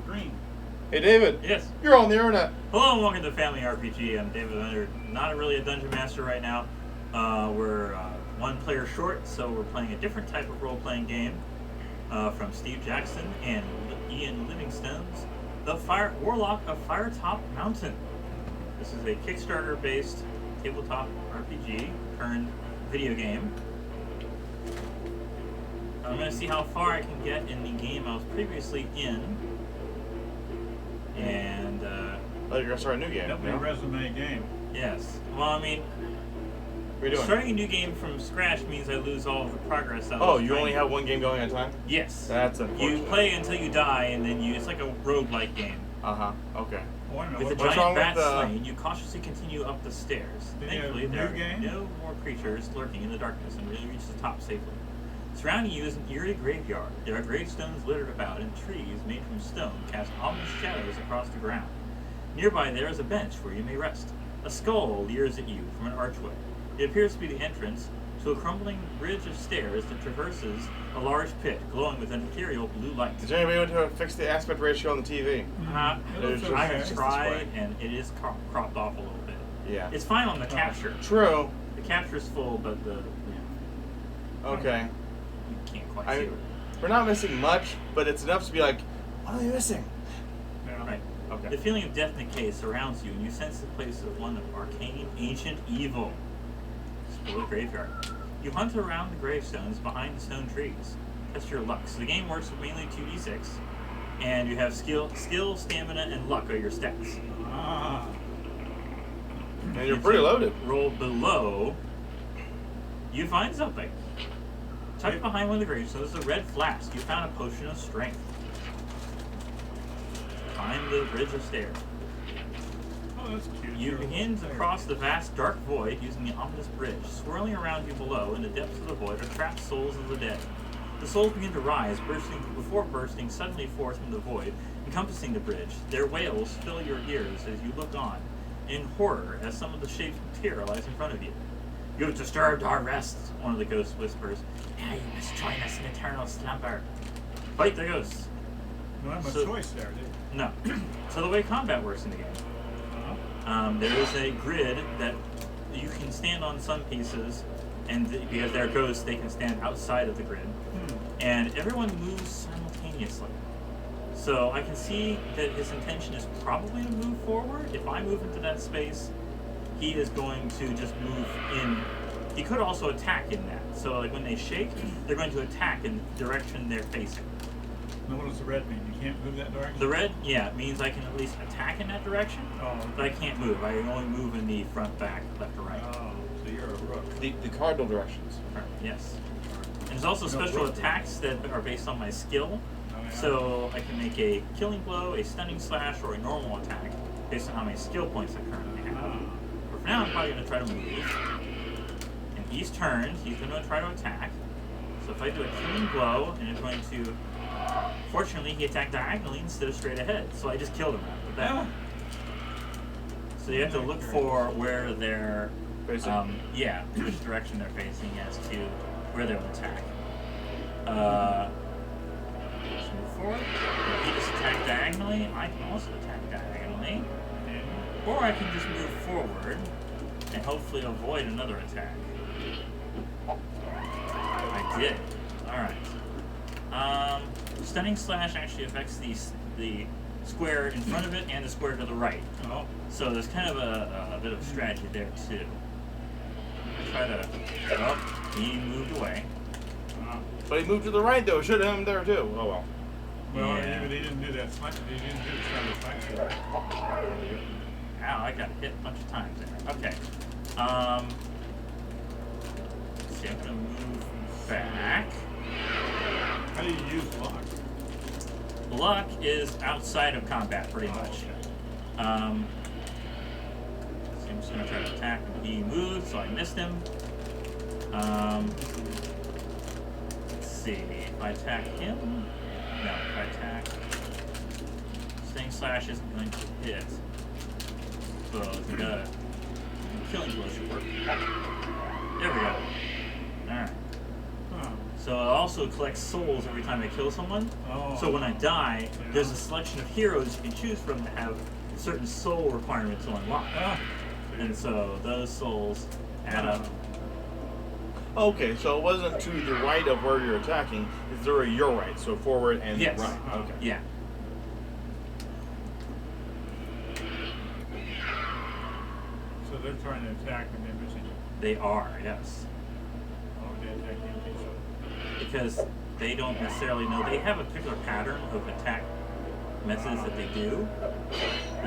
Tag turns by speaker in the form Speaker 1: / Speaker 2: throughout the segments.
Speaker 1: green.
Speaker 2: Hey, David.
Speaker 3: Yes.
Speaker 2: You're on the internet.
Speaker 3: Hello and welcome to Family RPG. I'm David Leonard. Not really a dungeon master right now. We're one player short, so we're playing a different type of role-playing game from Steve Jackson and Ian Livingstone's The Warlock of Firetop Mountain. This is a Kickstarter-based tabletop RPG turned video game. I'm going to see how far I can get in the game I was previously in. And,
Speaker 2: Oh, you're going to start a new game.
Speaker 1: That'll be a resume game.
Speaker 3: yes. Well, I mean,
Speaker 2: What are you doing?
Speaker 3: starting a new game from scratch means I lose all of the progress I was
Speaker 2: Oh, you
Speaker 3: trying
Speaker 2: only
Speaker 3: to-
Speaker 2: have one game going at a time?
Speaker 3: Yes.
Speaker 2: That's unfortunate.
Speaker 3: You play until you die, and then it's like a roguelike game.
Speaker 2: Uh-huh. Okay.
Speaker 1: Oh, I know.
Speaker 3: With a
Speaker 2: What's wrong
Speaker 3: giant bat
Speaker 2: with,
Speaker 3: slain, you cautiously continue up the stairs.
Speaker 1: Did you have
Speaker 3: Thankfully,
Speaker 1: a
Speaker 3: there
Speaker 1: new
Speaker 3: are
Speaker 1: game?
Speaker 3: no more creatures lurking in the darkness, and you reach the top safely. Surrounding you is an eerie graveyard. There are gravestones littered about, and trees made from stone cast ominous shadows across the ground. Nearby there is a bench where you may rest. A skull leers at you from an archway. It appears to be the entrance to a crumbling bridge of stairs that traverses a large pit glowing with an ethereal blue light.
Speaker 2: Did anybody want to fix the aspect ratio on the TV?
Speaker 1: It looks
Speaker 3: I
Speaker 1: okay.
Speaker 3: have tried, and it is cropped off a little bit.
Speaker 2: Yeah.
Speaker 3: It's fine on the capture.
Speaker 2: True.
Speaker 3: The capture's full, but the
Speaker 2: Okay.
Speaker 3: you can't quite
Speaker 2: I
Speaker 3: see
Speaker 2: mean,
Speaker 3: it.
Speaker 2: we're not missing much, but it's enough to be like, what are we missing?
Speaker 1: Yeah.
Speaker 3: Right.
Speaker 2: Okay.
Speaker 3: The feeling of death and decay surrounds you, and you sense the place of one of arcane, ancient evil. Still a graveyard. You hunt around the gravestones behind the stone trees. Test your luck. So the game works with mainly 2d6, and you have skill, stamina, and luck are your stats.
Speaker 1: Ah.
Speaker 2: And you're
Speaker 3: If
Speaker 2: pretty
Speaker 3: you
Speaker 2: loaded.
Speaker 3: Roll below. You find something. Tucked behind one of the gravestones is a red flask. You found a potion of strength. Climb the bridge of stairs.
Speaker 1: Oh, that's cute.
Speaker 3: You begin to cross the vast dark void using the ominous bridge. Swirling around you below, in the depths of the void, are trapped souls of the dead. The souls begin to rise, bursting suddenly forth from the void, encompassing the bridge. Their wails fill your ears as you look on, in horror, as some of the shapes materialize in front of you. You have disturbed our rest, one of the ghosts whispers. Now you must join us in eternal slumber. Fight the ghosts.
Speaker 1: No, I'm a
Speaker 3: So-
Speaker 1: choice there, dude.
Speaker 3: No. So the way combat works in the game. There is a grid that you can stand on some pieces, and because they're ghosts, they can stand outside of the grid. And everyone moves simultaneously. So I can see that his intention is probably to move forward. If I move into that space, he is going to just move in. He could also attack in that. So like when they shake, they're going to attack in the direction they're facing.
Speaker 1: Now, what does the red mean? You can't move that direction?
Speaker 3: The red, yeah, means I can at least attack in that direction.
Speaker 1: Oh,
Speaker 3: But I can't move. I only move in the front, back, left, or right.
Speaker 1: oh, so you're a rook.
Speaker 2: The cardinal directions.
Speaker 3: Yes. And there's also special attacks that are based on my skill.
Speaker 1: Oh, yeah.
Speaker 3: So I can make a killing blow, a stunning slash, or a normal attack based on how many skill points I currently have.
Speaker 1: Ah.
Speaker 3: But for now, I'm probably going to try to move. And he's turned. He's going to try to attack. So if I do a killing blow, and it's going to... Fortunately, he attacked diagonally instead of straight ahead. So I just killed him right off the bat. So you have to look for where they're...
Speaker 2: Facing.
Speaker 3: yeah, which direction they're facing as to where they'll attack. Just move forward. If he just attacked diagonally, I can also attack diagonally. Or I can just move forward and hopefully avoid another attack. I did. Alright. Stunning slash actually affects the square in front of it and the square to the right.
Speaker 1: Oh.
Speaker 3: So there's kind of a bit of strategy there too. I try to... Oh, he moved away.
Speaker 2: But he moved to the right, though. Should have him there, too. Oh, well.
Speaker 1: Well,
Speaker 3: Yeah.
Speaker 1: they didn't do that slash. They didn't do the slash.
Speaker 3: Ow, I got hit a bunch of times there. Okay. Let's see, I'm gonna move back.
Speaker 1: How do you use luck?
Speaker 3: Luck is outside of combat, pretty much. So I'm just gonna try to attack him. He moved, so I missed him. Let's see. If I attack him, no. If I attack, Sting Slash isn't going to hit. So the killing blow should work. There we go. All right. So it also collects souls every time I kill someone.
Speaker 1: Oh.
Speaker 3: So when I die,
Speaker 1: Yeah.
Speaker 3: there's a selection of heroes you can choose from that have certain soul requirements to unlock.
Speaker 1: Ah.
Speaker 3: And so those souls add up.
Speaker 2: Okay, so it wasn't to the right of where you're attacking, it's to your right, so forward and
Speaker 3: Yes.
Speaker 2: right. Okay.
Speaker 3: Yeah.
Speaker 1: So they're trying to attack and they're missing you.
Speaker 3: They are, yes.
Speaker 1: Oh, they attack you.
Speaker 3: Because they don't necessarily know. They have a particular pattern of attack methods that they do.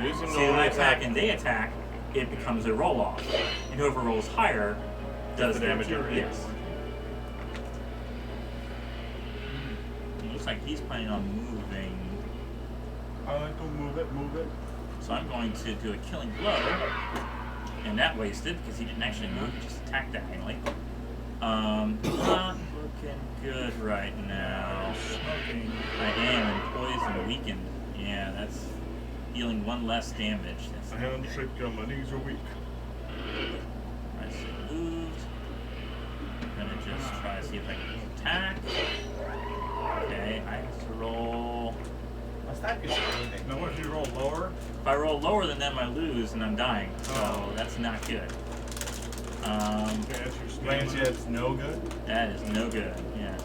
Speaker 2: You seem to
Speaker 3: See, when
Speaker 2: only
Speaker 3: I attack and they attack, it becomes a roll off. And whoever rolls higher does
Speaker 2: the damage already.
Speaker 3: Yes. It looks like he's planning on moving.
Speaker 1: I like to move it.
Speaker 3: So I'm going to do a killing blow. And that wasted because he didn't actually move, he just attacked diagonally. Not looking good right now.
Speaker 1: Smoking.
Speaker 3: I am, and poison weakened. Yeah, that's dealing one less damage. That's
Speaker 1: Handshake, my knees are weak.
Speaker 3: I should moved. I'm gonna just try to see if I can attack. Okay, I have to roll.
Speaker 4: What's that you're screaming?
Speaker 1: Now, what if you roll lower?
Speaker 3: If I roll lower than them, I lose and I'm dying. So
Speaker 1: Oh.
Speaker 3: that's not good.
Speaker 1: Okay, that's your
Speaker 4: Lance,
Speaker 1: stamina.
Speaker 4: it's no good.
Speaker 3: That is no good. Yes.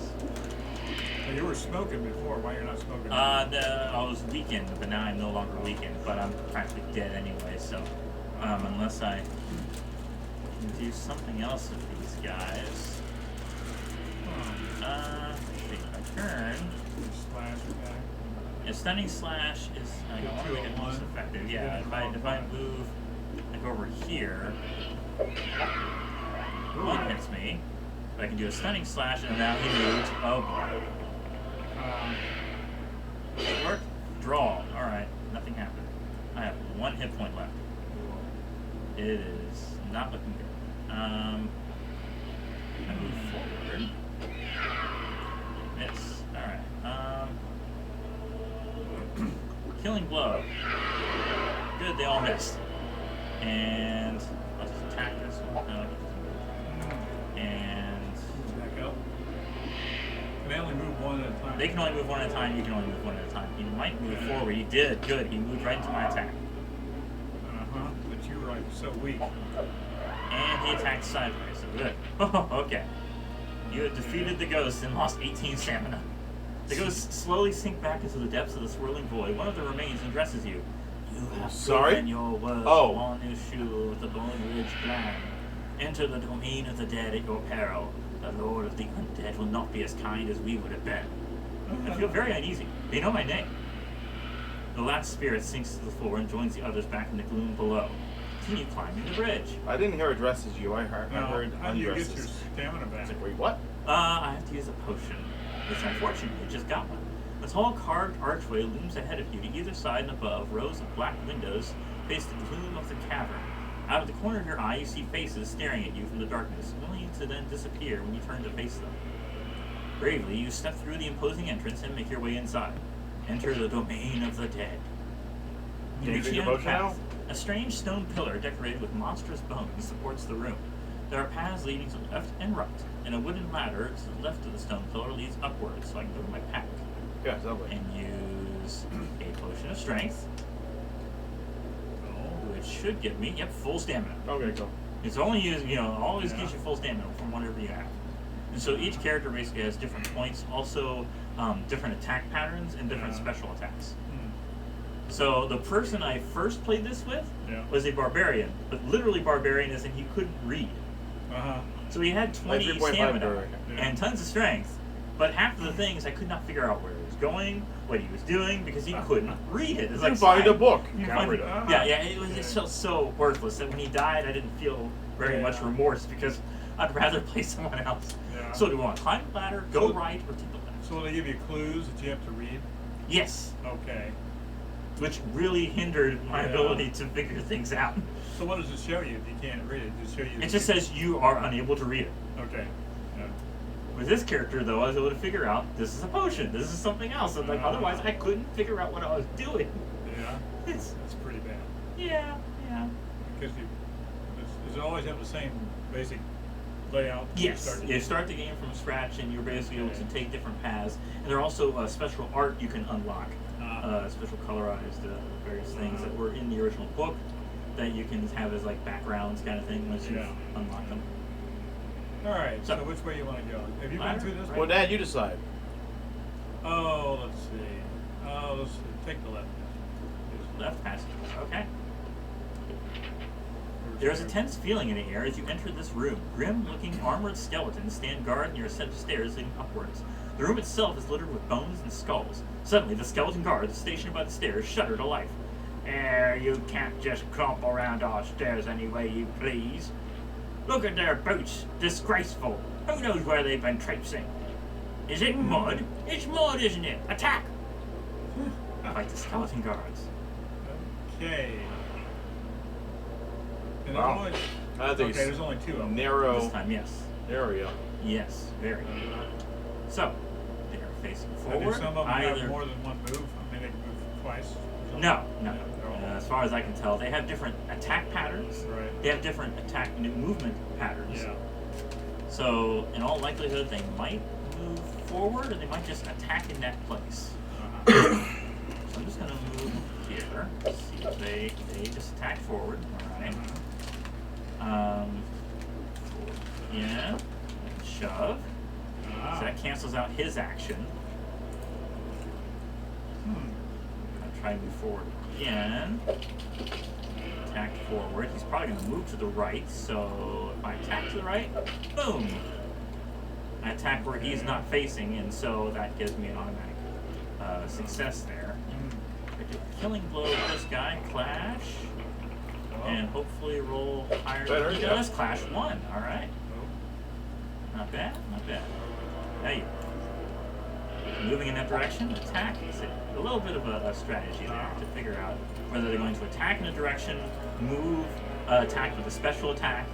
Speaker 1: So you were smoking before. Why you're not smoking?
Speaker 3: I was weakened, but now I'm no longer weakened. But I'm practically dead anyway. So unless I can do something else with these guys, take my turn.
Speaker 1: Slash attack.
Speaker 3: A stunning slash is I want to make it most effective. Yeah, if I move like over here, one hits me. But I can do a stunning slash, and now he moves. Oh boy. Work. Draw. All right. Nothing happened. I have 1 hit point left. It is not looking good. I move forward. Miss. All right. Killing blow. Good. They all missed. And let's just attack this one. No, and
Speaker 1: Back up. Can they only move one at a time?
Speaker 3: they can only move one at a time. You can only move one at a time. He might move forward. He did. Good. He moved right into my attack.
Speaker 1: But you were like so weak.
Speaker 3: And he attacked sideways. So good. Oh, okay. You had defeated the ghost and lost 18 stamina. The ghosts slowly sink back into the depths of the swirling void. One of the remains addresses you. You have broken your word on issue with the Bone Ridge plan. Enter the domain of the dead at your peril. The Lord of the Undead will not be as kind as we would have been. I feel very uneasy. They know my name. The last spirit sinks to the floor and joins the others back in the gloom below. Continue climbing the bridge.
Speaker 2: I didn't hear addresses you. I heard
Speaker 1: How do you get your
Speaker 2: undresses.
Speaker 1: stamina back?
Speaker 2: It's like, wait, what?
Speaker 3: I have to use a potion, which unfortunately I just got one. A tall carved archway looms ahead of you. To either side and above, rows of black windows face the gloom of the cavern. Out of the corner of your eye, you see faces staring at you from the darkness, only to then disappear when you turn to face them. Bravely, you step through the imposing entrance and make your way inside. Enter the domain of the dead. You
Speaker 2: Can you
Speaker 3: reach
Speaker 2: drink
Speaker 3: the
Speaker 2: the
Speaker 3: end
Speaker 2: potion now?
Speaker 3: path. A strange stone pillar decorated with monstrous bones supports the room. There are paths leading to left and right, and a wooden ladder to the left of the stone pillar leads upwards, so I can go to my pack
Speaker 2: Yeah, it's lovely.
Speaker 3: and use a potion of strength, which should give me, full stamina.
Speaker 2: Okay, go.
Speaker 3: It's only always gives you full stamina from whatever you have. And so each character basically has different points, also different attack patterns and different special attacks. So the person I first played this with was a barbarian, but literally barbarian as in he couldn't read. So he had 20
Speaker 2: 3.5
Speaker 3: stamina
Speaker 2: barbarian.
Speaker 3: and tons of strength, but half of the things I could not figure out where he was going, what he was doing, because he couldn't read it. It's
Speaker 2: You
Speaker 3: like
Speaker 2: find a book.
Speaker 3: You
Speaker 2: Got
Speaker 3: find
Speaker 2: rid
Speaker 3: it.
Speaker 2: of.
Speaker 3: Yeah, it was just so worthless that when he died, I didn't feel very much remorse because I'd rather play someone else.
Speaker 1: Yeah.
Speaker 3: So do you want to climb the ladder, go right, or take the left?
Speaker 1: So will they give you clues that you have to read?
Speaker 3: Yes,
Speaker 1: Okay.
Speaker 3: which really hindered my ability to figure things out.
Speaker 1: So what does it show you if you can't read it? Does it show you?
Speaker 3: It just says you are unable to read it.
Speaker 1: Okay. Yeah.
Speaker 3: With this character, though, I was able to figure out this is a potion, this is something else. And otherwise, I couldn't figure out what I was doing.
Speaker 1: Yeah.
Speaker 3: It's,
Speaker 1: That's pretty bad.
Speaker 3: yeah.
Speaker 1: Because does it always have the same basic layout?
Speaker 3: Yes, you start the game from scratch, and you're basically able to take different paths. And there are also special art you can unlock, special colorized various things that were in the original book that you can have as like backgrounds kind of thing once you unlock them.
Speaker 1: All right. So which way you want to go? Have you been through this?
Speaker 2: Well, Dad, you decide.
Speaker 1: Oh, let's see. Oh, let's see. Take the left.
Speaker 3: Left passage. Okay. There is a tense feeling in the air as you enter this room. Grim-looking armored skeletons stand guard near a set of stairs leading upwards. The room itself is littered with bones and skulls. Suddenly, the skeleton guards stationed by the stairs shudder to life. You can't just clomp around our stairs any way you please. Look at their boots. Disgraceful. Who knows where they've been traipsing? Is it mud? It's mud, isn't it? Attack! Fight the skeleton guards.
Speaker 1: Okay. And
Speaker 2: Wow.
Speaker 1: there's only two of them.
Speaker 2: Narrow
Speaker 3: This time, yes.
Speaker 2: area.
Speaker 3: Yes, very. So, they are facing
Speaker 1: Do
Speaker 3: forward.
Speaker 1: some of them
Speaker 3: Either
Speaker 1: have more than one move? I mean, they can move twice.
Speaker 3: no.
Speaker 1: They're all-
Speaker 3: As far as I can tell, they have different attack patterns.
Speaker 1: Right.
Speaker 3: They have different attack movement patterns.
Speaker 1: Yeah.
Speaker 3: So, in all likelihood, they might move forward, or they might just attack in that place.
Speaker 1: Uh-huh.
Speaker 3: So I'm just gonna move here. See if they just attack forward. All right. Forward again. And shove. So that cancels out his action. I'll try and move forward again. Attack forward. He's probably going to move to the right, so if I attack to the right, boom! I attack where he's not facing, and so that gives me an automatic success there. I do a killing blow with this guy, clash, and hopefully roll higher
Speaker 2: Better,
Speaker 3: than he
Speaker 2: yeah.
Speaker 3: does. Clash 1, alright. Not bad, not bad. Now you moving in that direction, attack. It's a little bit of a strategy there to figure out whether they're going to attack in a direction, move, attack with a special attack.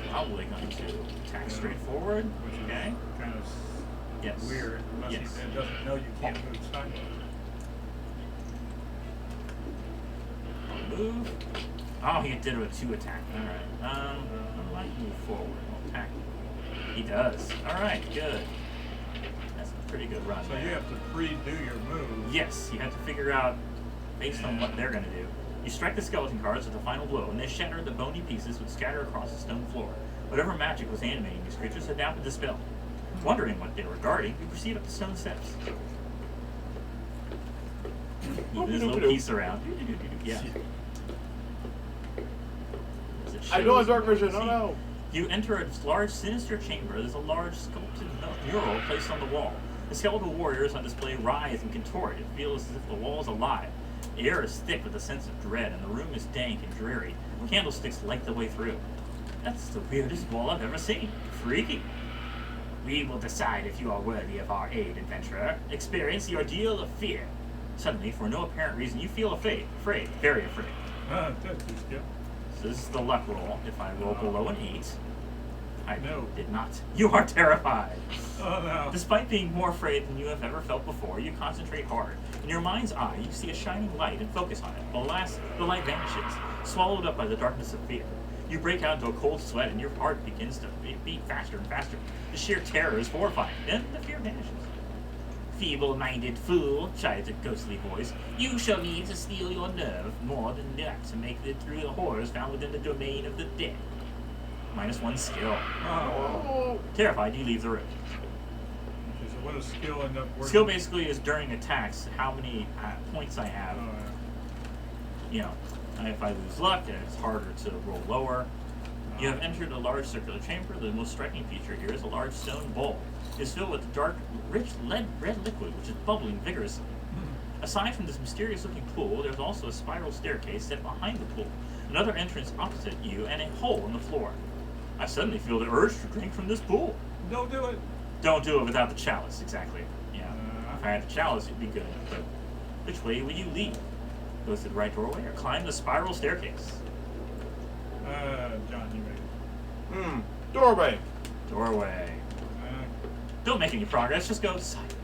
Speaker 3: Probably going to attack straight forward.
Speaker 1: Which is
Speaker 3: Okay.
Speaker 1: kind of
Speaker 3: Yes.
Speaker 1: weird. Unless
Speaker 3: Yes.
Speaker 1: it doesn't know you can't move sideways.
Speaker 3: Move. Oh, he did a 2 attack. Alright. I might move forward. I'll attack. He does. Alright, good. That's a pretty good run.
Speaker 1: So
Speaker 3: there.
Speaker 1: you have to pre-do your move.
Speaker 3: Yes, you have to figure out, based on what they're going to do. You strike the skeleton guards with a final blow, and they shatter into bony pieces which scatter across the stone floor. Whatever magic was animating these creatures had now been dispelled. Wondering what they were guarding, you proceed up the stone steps. Move this little piece around. Yeah.
Speaker 2: I know a dark vision. Oh no.
Speaker 3: You enter a large, sinister chamber. There's a large sculpted mural placed on the wall. The skeletal warriors on display writhe and contort. It feels as if the wall is alive. The air is thick with a sense of dread, and the room is dank and dreary. Candlesticks light the way through. That's the weirdest wall I've ever seen. Freaky. We will decide if you are worthy of our aid, adventurer. Experience the ordeal of fear. Suddenly, for no apparent reason, you feel afraid, very afraid.
Speaker 1: That's good.
Speaker 3: So this is the luck roll. If I roll below an 8, I
Speaker 1: No.
Speaker 3: did not. You are terrified.
Speaker 1: Oh no.
Speaker 3: Despite being more afraid than you have ever felt before, you concentrate hard. In your mind's eye, you see a shining light and focus on it. Alas, the light vanishes, swallowed up by the darkness of fear. You break out into a cold sweat, and your heart begins to beat faster and faster. The sheer terror is horrifying. Then the fear vanishes. Feeble-minded fool, chides a ghostly voice. You shall need to steel your nerve more than that to make it through the horrors found within the domain of the dead. -1 skill.
Speaker 1: Oh.
Speaker 3: Terrified, you leave the room.
Speaker 1: Okay, so what does skill end up working?
Speaker 3: Skill basically is during attacks how many points I have.
Speaker 1: Oh,
Speaker 3: You know, if I lose luck, then it's harder to roll lower. You have entered a large circular chamber. The most striking feature here is a large stone bowl. It is filled with dark, rich red liquid, which is bubbling vigorously. Aside from this mysterious-looking pool, there's also a spiral staircase set behind the pool, another entrance opposite you, and a hole in the floor. I suddenly feel the urge to drink from this pool.
Speaker 1: Don't do it.
Speaker 3: Don't do it without the chalice, exactly. Yeah. If I had the chalice, it'd be good. But which way will you lead? Go to the right doorway or climb the spiral staircase?
Speaker 1: John, you ready?
Speaker 2: Doorway.
Speaker 3: Doorway. Don't make any progress, just go sideways.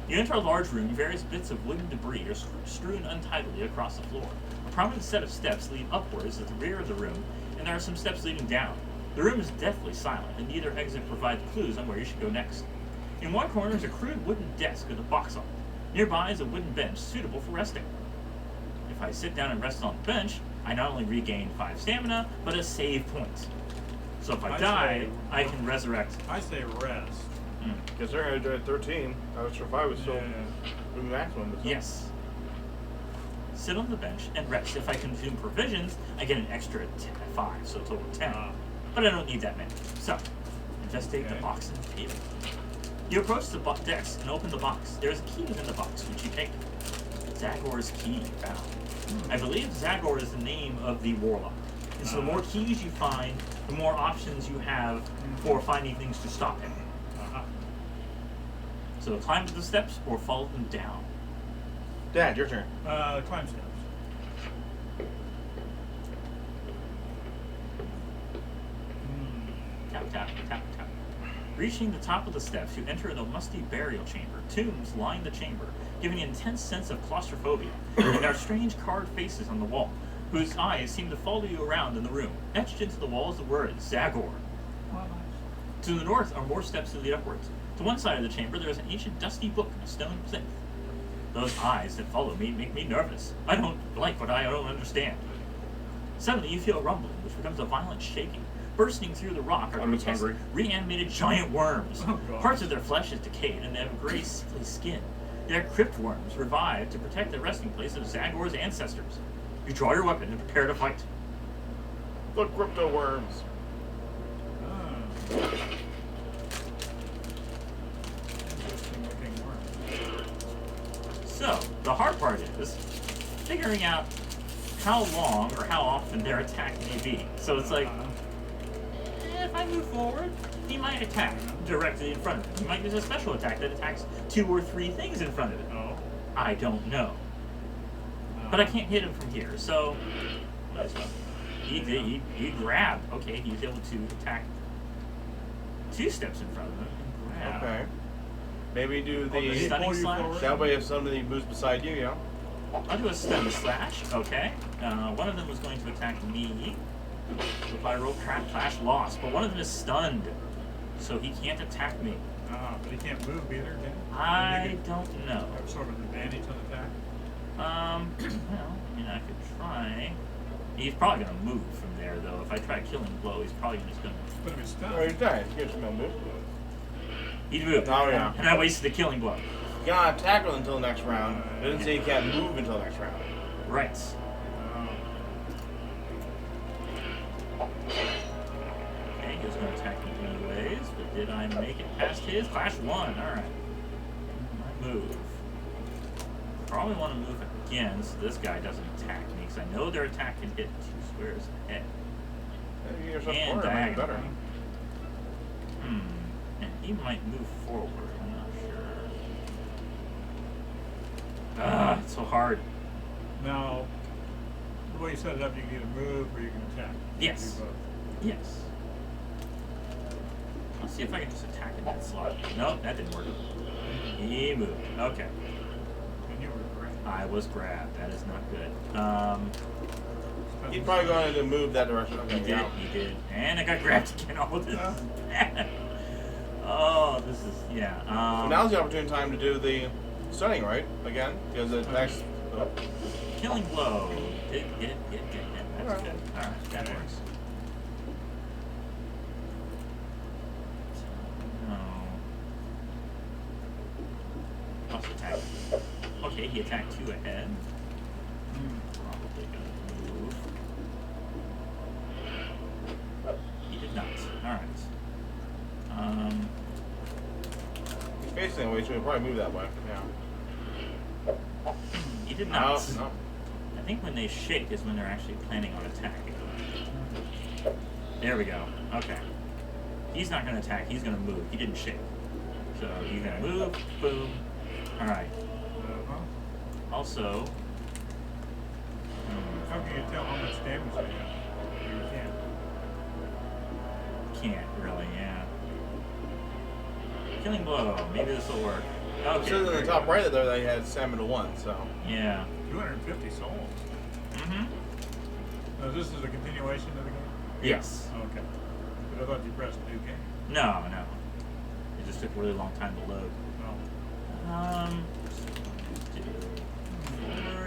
Speaker 3: You enter a large room. Various bits of wooden debris are strewn untidily across the floor. A prominent set of steps lead upwards at the rear of the room, and there are some steps leading down. The room is deathly silent, and neither exit provides clues on where you should go next. In one corner is a crude wooden desk with a box on it. Nearby is a wooden bench suitable for resting. If I sit down and rest on the bench, I not only regain 5 stamina, but a save point. So if I die, I can resurrect.
Speaker 1: I say rest.
Speaker 2: Because they're going to do it 13. I was sure 5 was still the maximum. But
Speaker 3: Yes. Sit on the bench and rest. If I consume provisions, I get an extra 5, so a total of 10. But I don't need that many. So, investigate the box and the table. You approach the desk and open the box. There is a key within the box, which you take. Zagor's key found. I believe Zagor is the name of the Warlock. And so the more keys you find, the more options you have for finding things to stop him. So climb to the steps or follow them down.
Speaker 2: Dad, your turn.
Speaker 1: Climb steps.
Speaker 3: Tap, tap, tap, tap. Reaching the top of the steps, you enter the musty burial chamber. Tombs line the chamber, giving an intense sense of claustrophobia. And there are strange carved faces on the wall, whose eyes seem to follow you around in the room. Etched into the wall is the word Zagor. To the north are more steps that lead upwards. To one side of the chamber, there is an ancient dusty book and a stone plinth. Those eyes that follow me make me nervous. I don't like what I don't understand. Suddenly, you feel a rumbling, which becomes a violent shaking. Bursting through the rock are
Speaker 2: I'm just
Speaker 3: grotesque,
Speaker 2: hungry.
Speaker 3: reanimated giant worms.
Speaker 1: Oh, God.
Speaker 3: Parts of their flesh is decayed, and they have gray, sickly skin. They are crypt worms, revived to protect the resting place of Zagor's ancestors. You draw your weapon and prepare to fight.
Speaker 2: The crypto worms.
Speaker 1: Interesting looking worm.
Speaker 3: So, the hard part is figuring out how long or how often their attack may be. So it's like, if I move forward, he might attack directly in front of him. He might use a special attack that attacks 2 or 3 things in front of it.
Speaker 1: Oh.
Speaker 3: I don't know. But I can't hit him from here, so might as well. He grabbed. Okay, he's able to attack 2 steps in front of him. And grab.
Speaker 2: Okay. Maybe do
Speaker 1: Did he
Speaker 2: the...
Speaker 3: Stunning
Speaker 1: pull you
Speaker 3: slash?
Speaker 1: forward?
Speaker 2: That way if somebody moves beside you, you know.
Speaker 3: I'll do a stun slash. Okay. One of them was going to attack me. So if I roll clash lost, but one of them is stunned, so he can't attack me.
Speaker 1: But he can't move either, can he?
Speaker 3: I don't know.
Speaker 1: Have sort of an advantage on attack.
Speaker 3: Well, I mean, I could try. He's probably gonna move from there, though. If I try killing blow, he's probably just gonna.
Speaker 1: But if he's stunned.
Speaker 2: Oh, he's dying. He gets no move.
Speaker 3: He moved.
Speaker 2: Oh, yeah.
Speaker 3: And I wasted a killing blow.
Speaker 2: You cannot tackle until next round. It didn't say you can't move until next round.
Speaker 3: Right. Okay, he was gonna attack me anyways, but did I make it past his? Clash 1. All right. I move. Probably want to move again so this guy doesn't attack me, because I know their attack can hit 2 squares ahead.
Speaker 2: Maybe you're some
Speaker 3: And
Speaker 2: corner, might be
Speaker 3: diagonal.
Speaker 2: better.
Speaker 3: And he might move forward. I'm not sure. It's so hard.
Speaker 1: Now, the way you set it up, you can either move or you can attack.
Speaker 3: Yes.
Speaker 1: Do both.
Speaker 3: Yes. Let's see if I can just attack in that slot. Nope, that didn't work. He moved. Okay.
Speaker 1: And you were great.
Speaker 3: I was grabbed. That is not good.
Speaker 2: He's probably going to move that direction.
Speaker 3: He
Speaker 2: Okay,
Speaker 3: did.
Speaker 2: yeah.
Speaker 3: He did. And I got grabbed again. All this. Oh, this is yeah.
Speaker 2: So now's the opportune time to do the stunning, right? Again, because it attacks. Oh.
Speaker 3: Killing blow. Get. That's
Speaker 2: Alright.
Speaker 3: good. All right, that
Speaker 1: Okay.
Speaker 3: works. No. Plus attack. Okay, he attacked 2 ahead. Probably gonna move. He did not. Alright.
Speaker 2: He's facing that way, so he'll probably move that way. Yeah.
Speaker 3: He did not.
Speaker 2: No.
Speaker 3: I think when they shake is when they're actually planning on attacking. There we go. Okay. He's not gonna attack, he's gonna move. He didn't shake. So he's gonna move, boom. Alright. Also,
Speaker 1: How can you tell how much damage they have? You can't.
Speaker 3: can't really, yeah. Killing blow. Maybe this will work.
Speaker 2: It
Speaker 3: Okay.
Speaker 2: says in the
Speaker 3: very
Speaker 2: top
Speaker 3: good.
Speaker 2: right there that he had stamina 1, so.
Speaker 3: Yeah.
Speaker 1: 250 souls.
Speaker 3: Mm-hmm.
Speaker 1: Now, this is a continuation of the game?
Speaker 3: Yes.
Speaker 1: Okay. But I thought you pressed new game.
Speaker 3: No. It just took a really long time to load.
Speaker 1: Oh.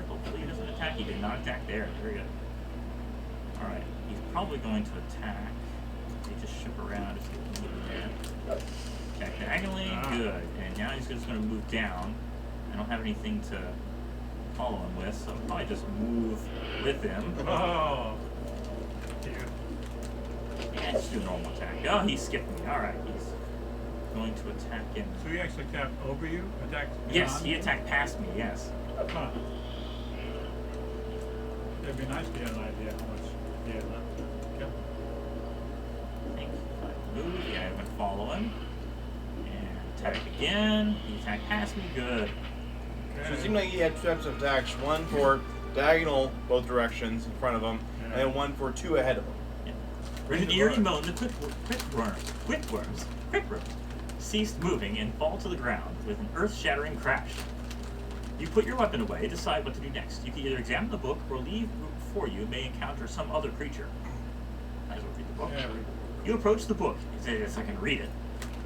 Speaker 3: Hopefully he doesn't attack. He did not attack there. Very good. Alright, he's probably going to attack. He just ship around if he can get there. Attack diagonally. Good. And now he's just going to move down. I don't have anything to follow him with, so I'll probably just move with him.
Speaker 1: Oh. Cute.
Speaker 3: Yeah, just do a normal attack. Oh, he skipped me. Alright, he's going to attack him.
Speaker 1: So he actually tapped over you? Attacked
Speaker 3: Yes,
Speaker 1: beyond
Speaker 3: he
Speaker 1: you?
Speaker 3: attacked past me, yes.
Speaker 1: Huh. It'd be nice to get an idea how much he had left to kill.
Speaker 3: I think if I move, yeah, I'm going to follow him. And attack again. He attacked past me, good.
Speaker 2: So it seemed like he had two types of attacks. One for diagonal both directions in front of him,
Speaker 1: Yeah.
Speaker 2: and one for two ahead of him.
Speaker 3: Yeah. With an eerie moan, the quick worms ceased moving and fall to the ground with an earth-shattering crash. You put your weapon away, decide what to do next. You can either examine the book or leave before you may encounter some other creature. Might as well read the book.
Speaker 1: Yeah,
Speaker 3: You approach the book, as I can read it,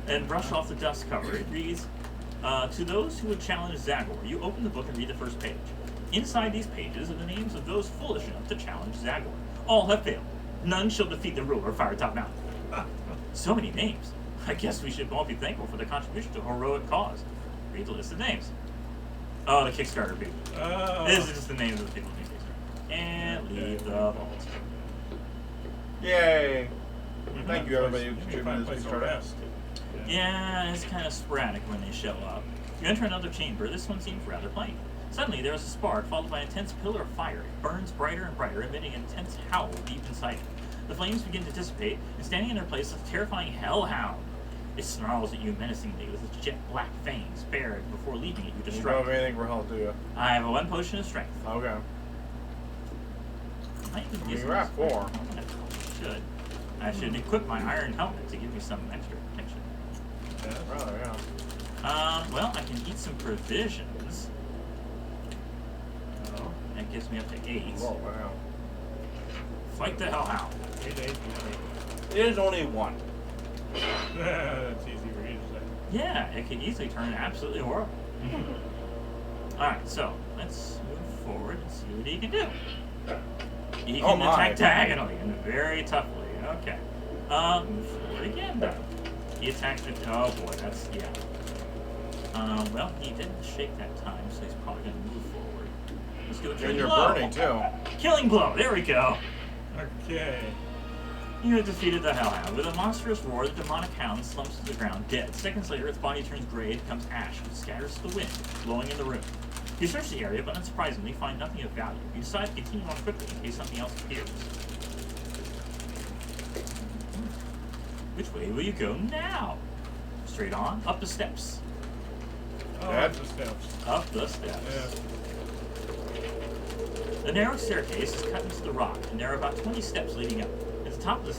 Speaker 3: and brush off the dust cover. It reads, to those who would challenge Zagor, you open the book and read the first page. Inside these pages are the names of those foolish enough to challenge Zagor. All have failed. None shall defeat the ruler of Firetop Mountain. So many names. I guess we should all be thankful for the contribution to a heroic cause. Read the list of names. Oh, the Kickstarter people.
Speaker 1: Oh.
Speaker 3: This is just the names of the people in Kickstarter. And leave the vault.
Speaker 2: Yay!
Speaker 3: Mhm.
Speaker 2: Thank you, everybody who
Speaker 1: You need to
Speaker 2: contributed
Speaker 1: find a
Speaker 2: to
Speaker 1: place
Speaker 2: this
Speaker 1: to
Speaker 2: Kickstarter.
Speaker 1: rest.
Speaker 3: Yeah, it's kind of sporadic when they show up. You enter another chamber. This one seems rather plain. Suddenly, there is a spark, followed by an intense pillar of fire. It burns brighter and brighter, emitting an intense howl deep inside it. The flames begin to dissipate, and standing in their place is a terrifying hellhound. It snarls at you menacingly with its jet black fangs bared before leaving at you to
Speaker 2: You don't
Speaker 3: strike.
Speaker 2: have anything for health, do you?
Speaker 3: I have a 1 potion of strength.
Speaker 2: Okay.
Speaker 3: I might even
Speaker 2: I
Speaker 3: use
Speaker 2: mean, you're at
Speaker 3: this.
Speaker 2: 4.
Speaker 3: Should. I should equip my iron helmet to give me some extra protection.
Speaker 1: Yeah.
Speaker 2: Rather, yeah.
Speaker 3: Well, I can eat some provisions.
Speaker 1: Oh.
Speaker 3: That gives me up to 8.
Speaker 2: Oh, wow.
Speaker 3: Fight the hellhound.
Speaker 1: 8, 8, 8.
Speaker 2: It is only 1.
Speaker 1: That's easy for you to say.
Speaker 3: Yeah, it can easily turn absolutely horrible. Alright, so let's move forward and see what he can do. He
Speaker 2: Oh
Speaker 3: can
Speaker 2: my.
Speaker 3: attack diagonally and very toughly. Okay. Move forward again though. He attacked with oh boy, that's yeah. Well, he didn't shake that time, so he's probably gonna move forward. Let's do a
Speaker 2: And
Speaker 3: killing
Speaker 2: you're
Speaker 3: blow.
Speaker 2: burning, too.
Speaker 3: Killing blow, there we go.
Speaker 1: Okay.
Speaker 3: You have defeated the hellhound. With a monstrous roar, the demonic hound slumps to the ground, dead. Seconds later, its body turns gray and becomes ash, which scatters to the wind, blowing in the room. You search the area, but unsurprisingly, find nothing of value. You decide to continue on quickly in case something else appears. Which way will you go now? Straight on, up the steps.
Speaker 1: Oh,
Speaker 2: That's-
Speaker 1: that's the steps.
Speaker 3: Up the steps.
Speaker 1: Yeah.
Speaker 3: The narrow staircase is cut into the rock, and there are about 20 steps leading up. At the top of the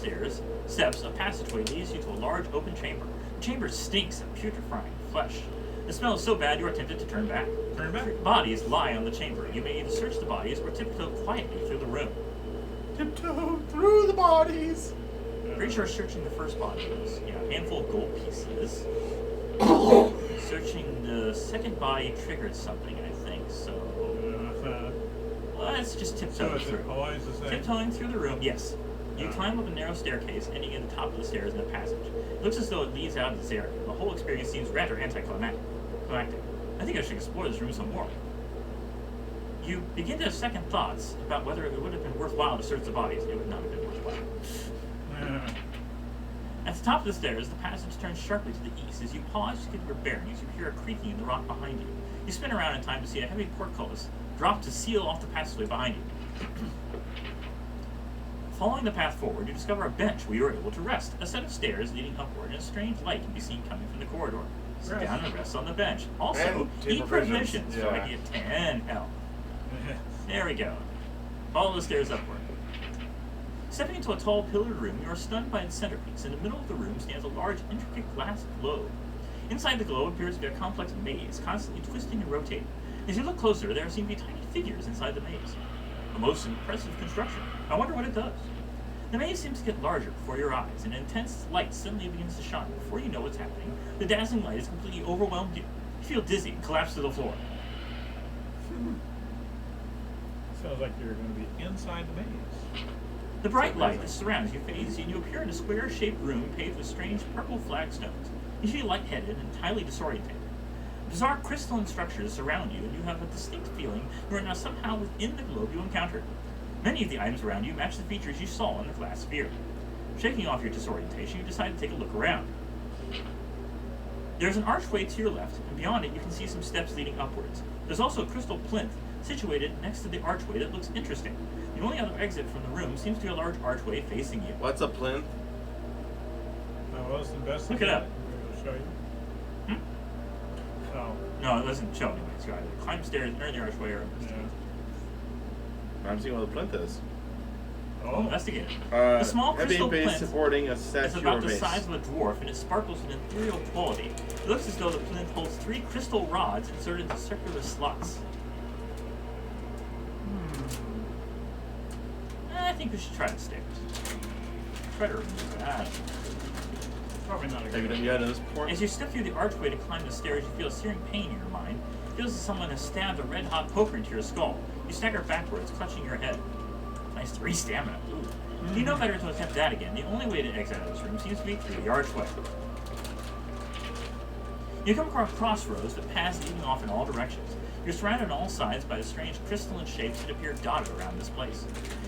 Speaker 3: steps, a passageway leads you to a large open chamber. The chamber stinks of putrefying flesh. The smell is so bad you are tempted to turn back.
Speaker 1: Turn back?
Speaker 3: Bodies lie on the chamber. You may either search the bodies or tiptoe quietly through the room.
Speaker 2: Tiptoe through the bodies.
Speaker 3: Pretty sure searching the first body was, a handful of gold pieces. Searching the second body triggered something, I think, so let's just
Speaker 1: So
Speaker 3: tiptoe
Speaker 1: is
Speaker 3: through.
Speaker 1: it always the same?
Speaker 3: Tiptoeing through the room, yes. You climb up a narrow staircase, ending at the top of the stairs in a passage. It looks as though it leads out of this area. The whole experience seems rather anticlimactic. I think I should explore this room some more. You begin to have second thoughts about whether it would have been worthwhile to search the bodies. It would not have been worthwhile. At the top of the stairs, the passage turns sharply to the east. As you pause to get your bearings, you hear a creaking in the rock behind you. You spin around in time to see a heavy portcullis drop to seal off the passageway behind you. Following the path forward, you discover a bench where you are able to rest. A set of stairs leading upward, and a strange light can be seen coming from the corridor. Sit
Speaker 1: Rest.
Speaker 3: down and rest on the bench. Also,
Speaker 2: And take
Speaker 3: eat
Speaker 2: provisions.
Speaker 3: provisions, so I
Speaker 2: Yeah.
Speaker 3: get 10 health. There we go. Follow the stairs upward. Stepping into a tall pillared room, you are stunned by its centerpiece. In the middle of the room stands a large, intricate glass globe. Inside the globe appears to be a complex maze, constantly twisting and rotating. As you look closer, there seem to be tiny figures inside the maze. A most impressive construction. I wonder what it does. The maze seems to get larger before your eyes, and an intense light suddenly begins to shine. Before you know what's happening, the dazzling light has completely overwhelmed you. You feel dizzy and collapse to the floor.
Speaker 1: Sounds like you're going to be inside the maze.
Speaker 3: The bright light that surrounds you fades, and you appear in a square-shaped room paved with strange purple flagstones. You feel lightheaded and highly disoriented. Bizarre crystalline structures surround you, and you have a distinct feeling you are now somehow within the globe you encountered. Many of the items around you match the features you saw in the glass sphere. Shaking off your disorientation, you decide to take a look around. There's an archway to your left, and beyond it you can see some steps leading upwards. There's also a crystal plinth situated next to the archway that looks interesting. The only other exit from the room seems to be a large archway facing you.
Speaker 2: What's a plinth?
Speaker 1: No, that's the best.
Speaker 3: Look it up.
Speaker 1: I'm going to show you. Oh,
Speaker 3: No, it doesn't show anyways. You either climb stairs near the archway or
Speaker 1: yeah.
Speaker 2: I'm seeing what a plinth is.
Speaker 3: I'll investigate it.
Speaker 2: The
Speaker 3: small crystal
Speaker 2: base
Speaker 3: plinth
Speaker 2: supporting a
Speaker 3: It's
Speaker 2: statue
Speaker 3: about
Speaker 2: or
Speaker 3: the
Speaker 2: vase.
Speaker 3: size of a dwarf, and it sparkles with ethereal quality. It looks as though the plinth holds 3 crystal rods inserted into circular slots. I think we should try the stairs. Try to remove that.
Speaker 1: Probably not a
Speaker 2: Have
Speaker 1: good
Speaker 2: you done
Speaker 1: idea.
Speaker 2: yet at this point?
Speaker 3: As you step through the archway to climb the stairs, you feel a searing pain in your mind. It feels as if someone has stabbed a red-hot poker into your skull. You stagger backwards, clutching your head. Nice 3 stamina. Ooh. You know better to attempt that again. The only way to exit out of this room seems to be through the archway. You come across crossroads that paths leading off in all directions. You're surrounded on all sides by the strange crystalline shapes that appear dotted around this place.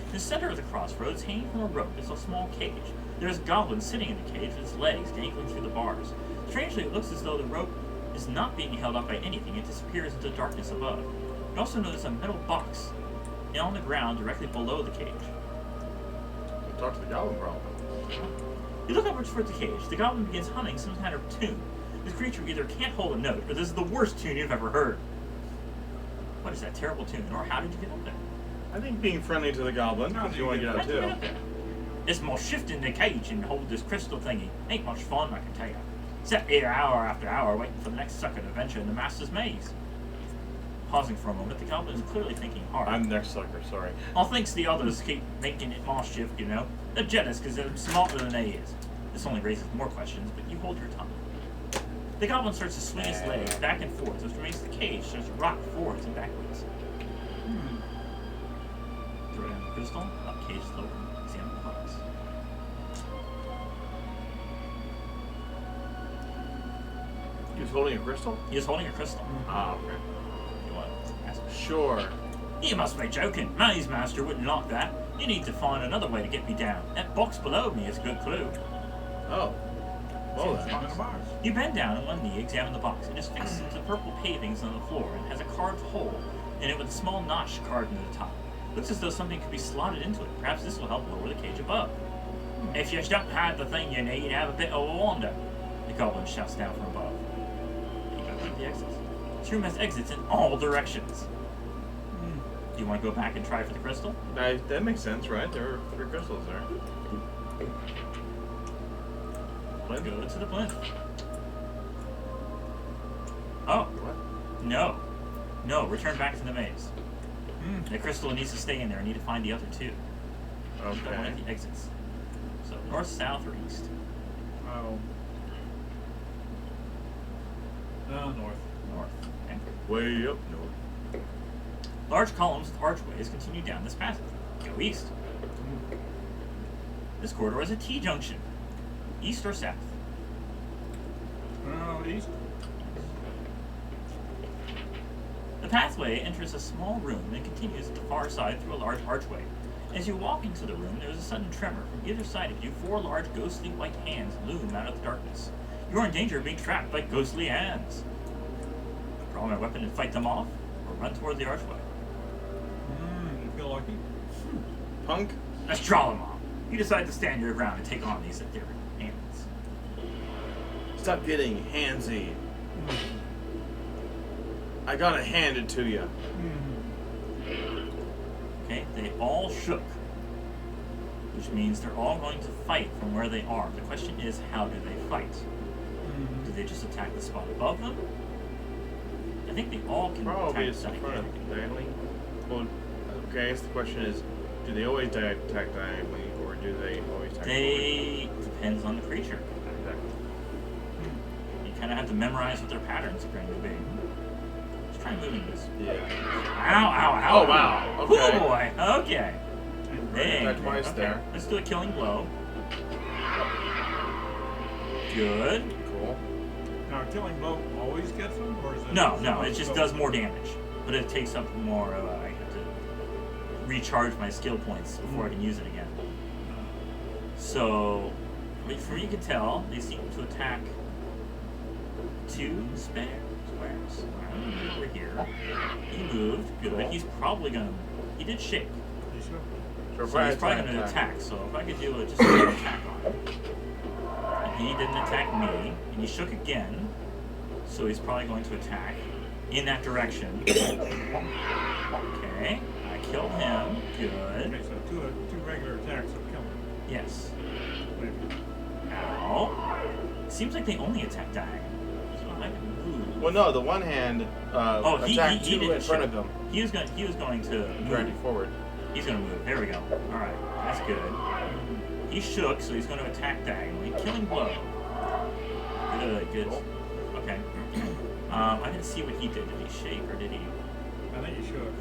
Speaker 3: In the center of the crossroads, hanging from a rope, is a small cage. There is a goblin sitting in the cage with its legs dangling through the bars. Strangely, it looks as though the rope is not being held up by anything. It disappears into darkness above. You also notice a metal box on the ground directly below the cage.
Speaker 2: We'll talk to the goblin probably.
Speaker 3: You look upwards toward the cage. The goblin begins humming some kind of tune. This creature either can't hold a note, or this is the worst tune you've ever heard. What is that terrible tune, or how did you get up there?
Speaker 2: I think being friendly to the goblin, because you want to get
Speaker 3: How'd
Speaker 2: out
Speaker 3: you get
Speaker 2: too.
Speaker 3: up there? It's more shifting the cage and hold this crystal thingy. Ain't much fun, I can tell you. Sat here hour after hour waiting for the next sucker to venture in the master's maze. Pausing for a moment, the goblin is clearly thinking hard.
Speaker 2: I'm the next sucker, sorry.
Speaker 3: All thinks the others keep making it more shift, you know. They're jealous because they're smarter than they is. This only raises more questions, but you hold your tongue. The goblin starts to swing his legs back and forth, which makes the cage starts to rock forwards and backwards. Throw down the crystal, up cage slower, examine the box.
Speaker 2: He was holding a crystal?
Speaker 3: He is holding a crystal.
Speaker 2: Ah, okay.
Speaker 3: You want to ask?
Speaker 2: Sure.
Speaker 3: You must be joking. Maze Master wouldn't like that. You need to find another way to get me down. That box below me is a good clue.
Speaker 2: Oh. Well
Speaker 1: It's
Speaker 2: then.
Speaker 1: in the box.
Speaker 3: You bend down on one knee, examine the box. It is fixed into purple pavings on the floor and has a carved hole in it with a small notch carved into the top. Looks as though something could be slotted into it. Perhaps this will help lower the cage above. If you don't have the thing you need, have a bit of a wander. The goblin shouts down from above. You go through the exits. This room has exits in all directions. Do you want to go back and try for the crystal?
Speaker 2: That makes sense, right? There are 3 crystals there.
Speaker 3: Let's go to the plinth. Oh,
Speaker 2: What?
Speaker 3: no. No, return back to the maze. The crystal needs to stay in there. I need to find the other 2. Don't
Speaker 2: Okay.
Speaker 3: want the exits. So north, south, or east?
Speaker 1: Oh. North.
Speaker 3: North. Okay.
Speaker 2: Way up north.
Speaker 3: Large columns with archways continue down this passage. Go east. This corridor is a T-junction. East or south?
Speaker 1: East.
Speaker 3: The pathway enters a small room and continues to the far side through a large archway. As you walk into the room, there is a sudden tremor. From either side of you, 4 large ghostly white hands loom out of the darkness. You are in danger of being trapped by ghostly hands. Draw my weapon and fight them off, or run toward the archway.
Speaker 1: You feel lucky?
Speaker 2: Punk?
Speaker 3: Let's draw them off. You decide to stand your ground and take on these ethereal hands.
Speaker 2: Stop getting handsy. I gotta hand it to you.
Speaker 3: Okay, they all shook, which means they're all going to fight from where they are. The question is, how do they fight? Do they just attack the spot above them? I think they all can
Speaker 2: Probably
Speaker 3: attack
Speaker 2: it's in
Speaker 3: the
Speaker 2: front of
Speaker 3: side.
Speaker 2: Danny. Well, Okay, I guess the question is, do they always attack diagonally, or do they always attack forward?
Speaker 3: Depends on the creature.
Speaker 2: Exactly.
Speaker 3: You kind of have to memorize what their patterns are going to be. Let's try moving this.
Speaker 2: Yeah.
Speaker 3: Ow, ow, ow.
Speaker 2: Oh, wow.
Speaker 3: Oh
Speaker 2: Okay.
Speaker 3: boy. Okay. Dang.
Speaker 2: Attack twice
Speaker 3: Okay.
Speaker 2: there.
Speaker 3: Let's do a killing blow. Good.
Speaker 2: Cool.
Speaker 1: Now, killing blow always gets them, or is it?
Speaker 3: No, it just does more damage. But it takes up more, I have to recharge my skill points before I can use it again. So, from what you can tell, they seem to attack 2 squares. Over here. He moved. Good. He's probably gonna. He did shake.
Speaker 2: So
Speaker 3: So he's probably gonna attack. So if I could do just an attack on him. And he didn't attack me, and he shook again. So he's probably going to attack in that direction. Okay. I killed him. Good.
Speaker 1: Okay, so two regular attacks will kill him.
Speaker 3: Yes.
Speaker 1: Maybe.
Speaker 3: Ow. Seems like they only attack diagonal. So if I can move.
Speaker 2: Well, no, the one hand attacked
Speaker 3: he
Speaker 2: 2
Speaker 3: didn't
Speaker 2: in front of
Speaker 3: shoot.
Speaker 2: them.
Speaker 3: He was going to
Speaker 2: Drag
Speaker 3: move.
Speaker 2: it forward.
Speaker 3: He's going to move. There we go. All right. That's good. He shook, so he's going to attack diagonally. Killing blow. Good. Okay. I didn't see what he did. Did he shake or did he?
Speaker 1: I think you should.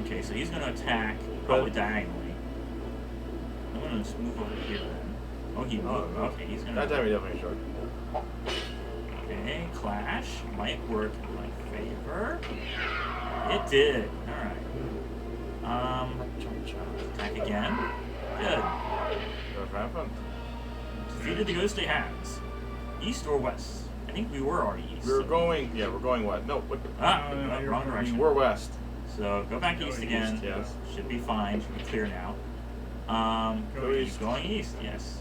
Speaker 3: Okay, so he's going to attack probably diagonally. I'm going to just move over here then. Oh, he moved. Okay, he's going to.
Speaker 2: That time he definitely showed.
Speaker 3: Okay, clash might work in my favor. It did. All right. Attack again. Good.
Speaker 2: What happened?
Speaker 3: Defeated the ghostly hands. East or west? I think we were already east.
Speaker 2: We're going what? No, what?
Speaker 3: No,
Speaker 1: you're
Speaker 3: wrong
Speaker 1: correct.
Speaker 3: direction.
Speaker 2: We're west.
Speaker 3: So go back
Speaker 1: Go
Speaker 3: east
Speaker 1: east,
Speaker 3: again.
Speaker 2: yes.
Speaker 3: Should be fine. Should be clear now.
Speaker 1: Go east.
Speaker 3: Going east, yes.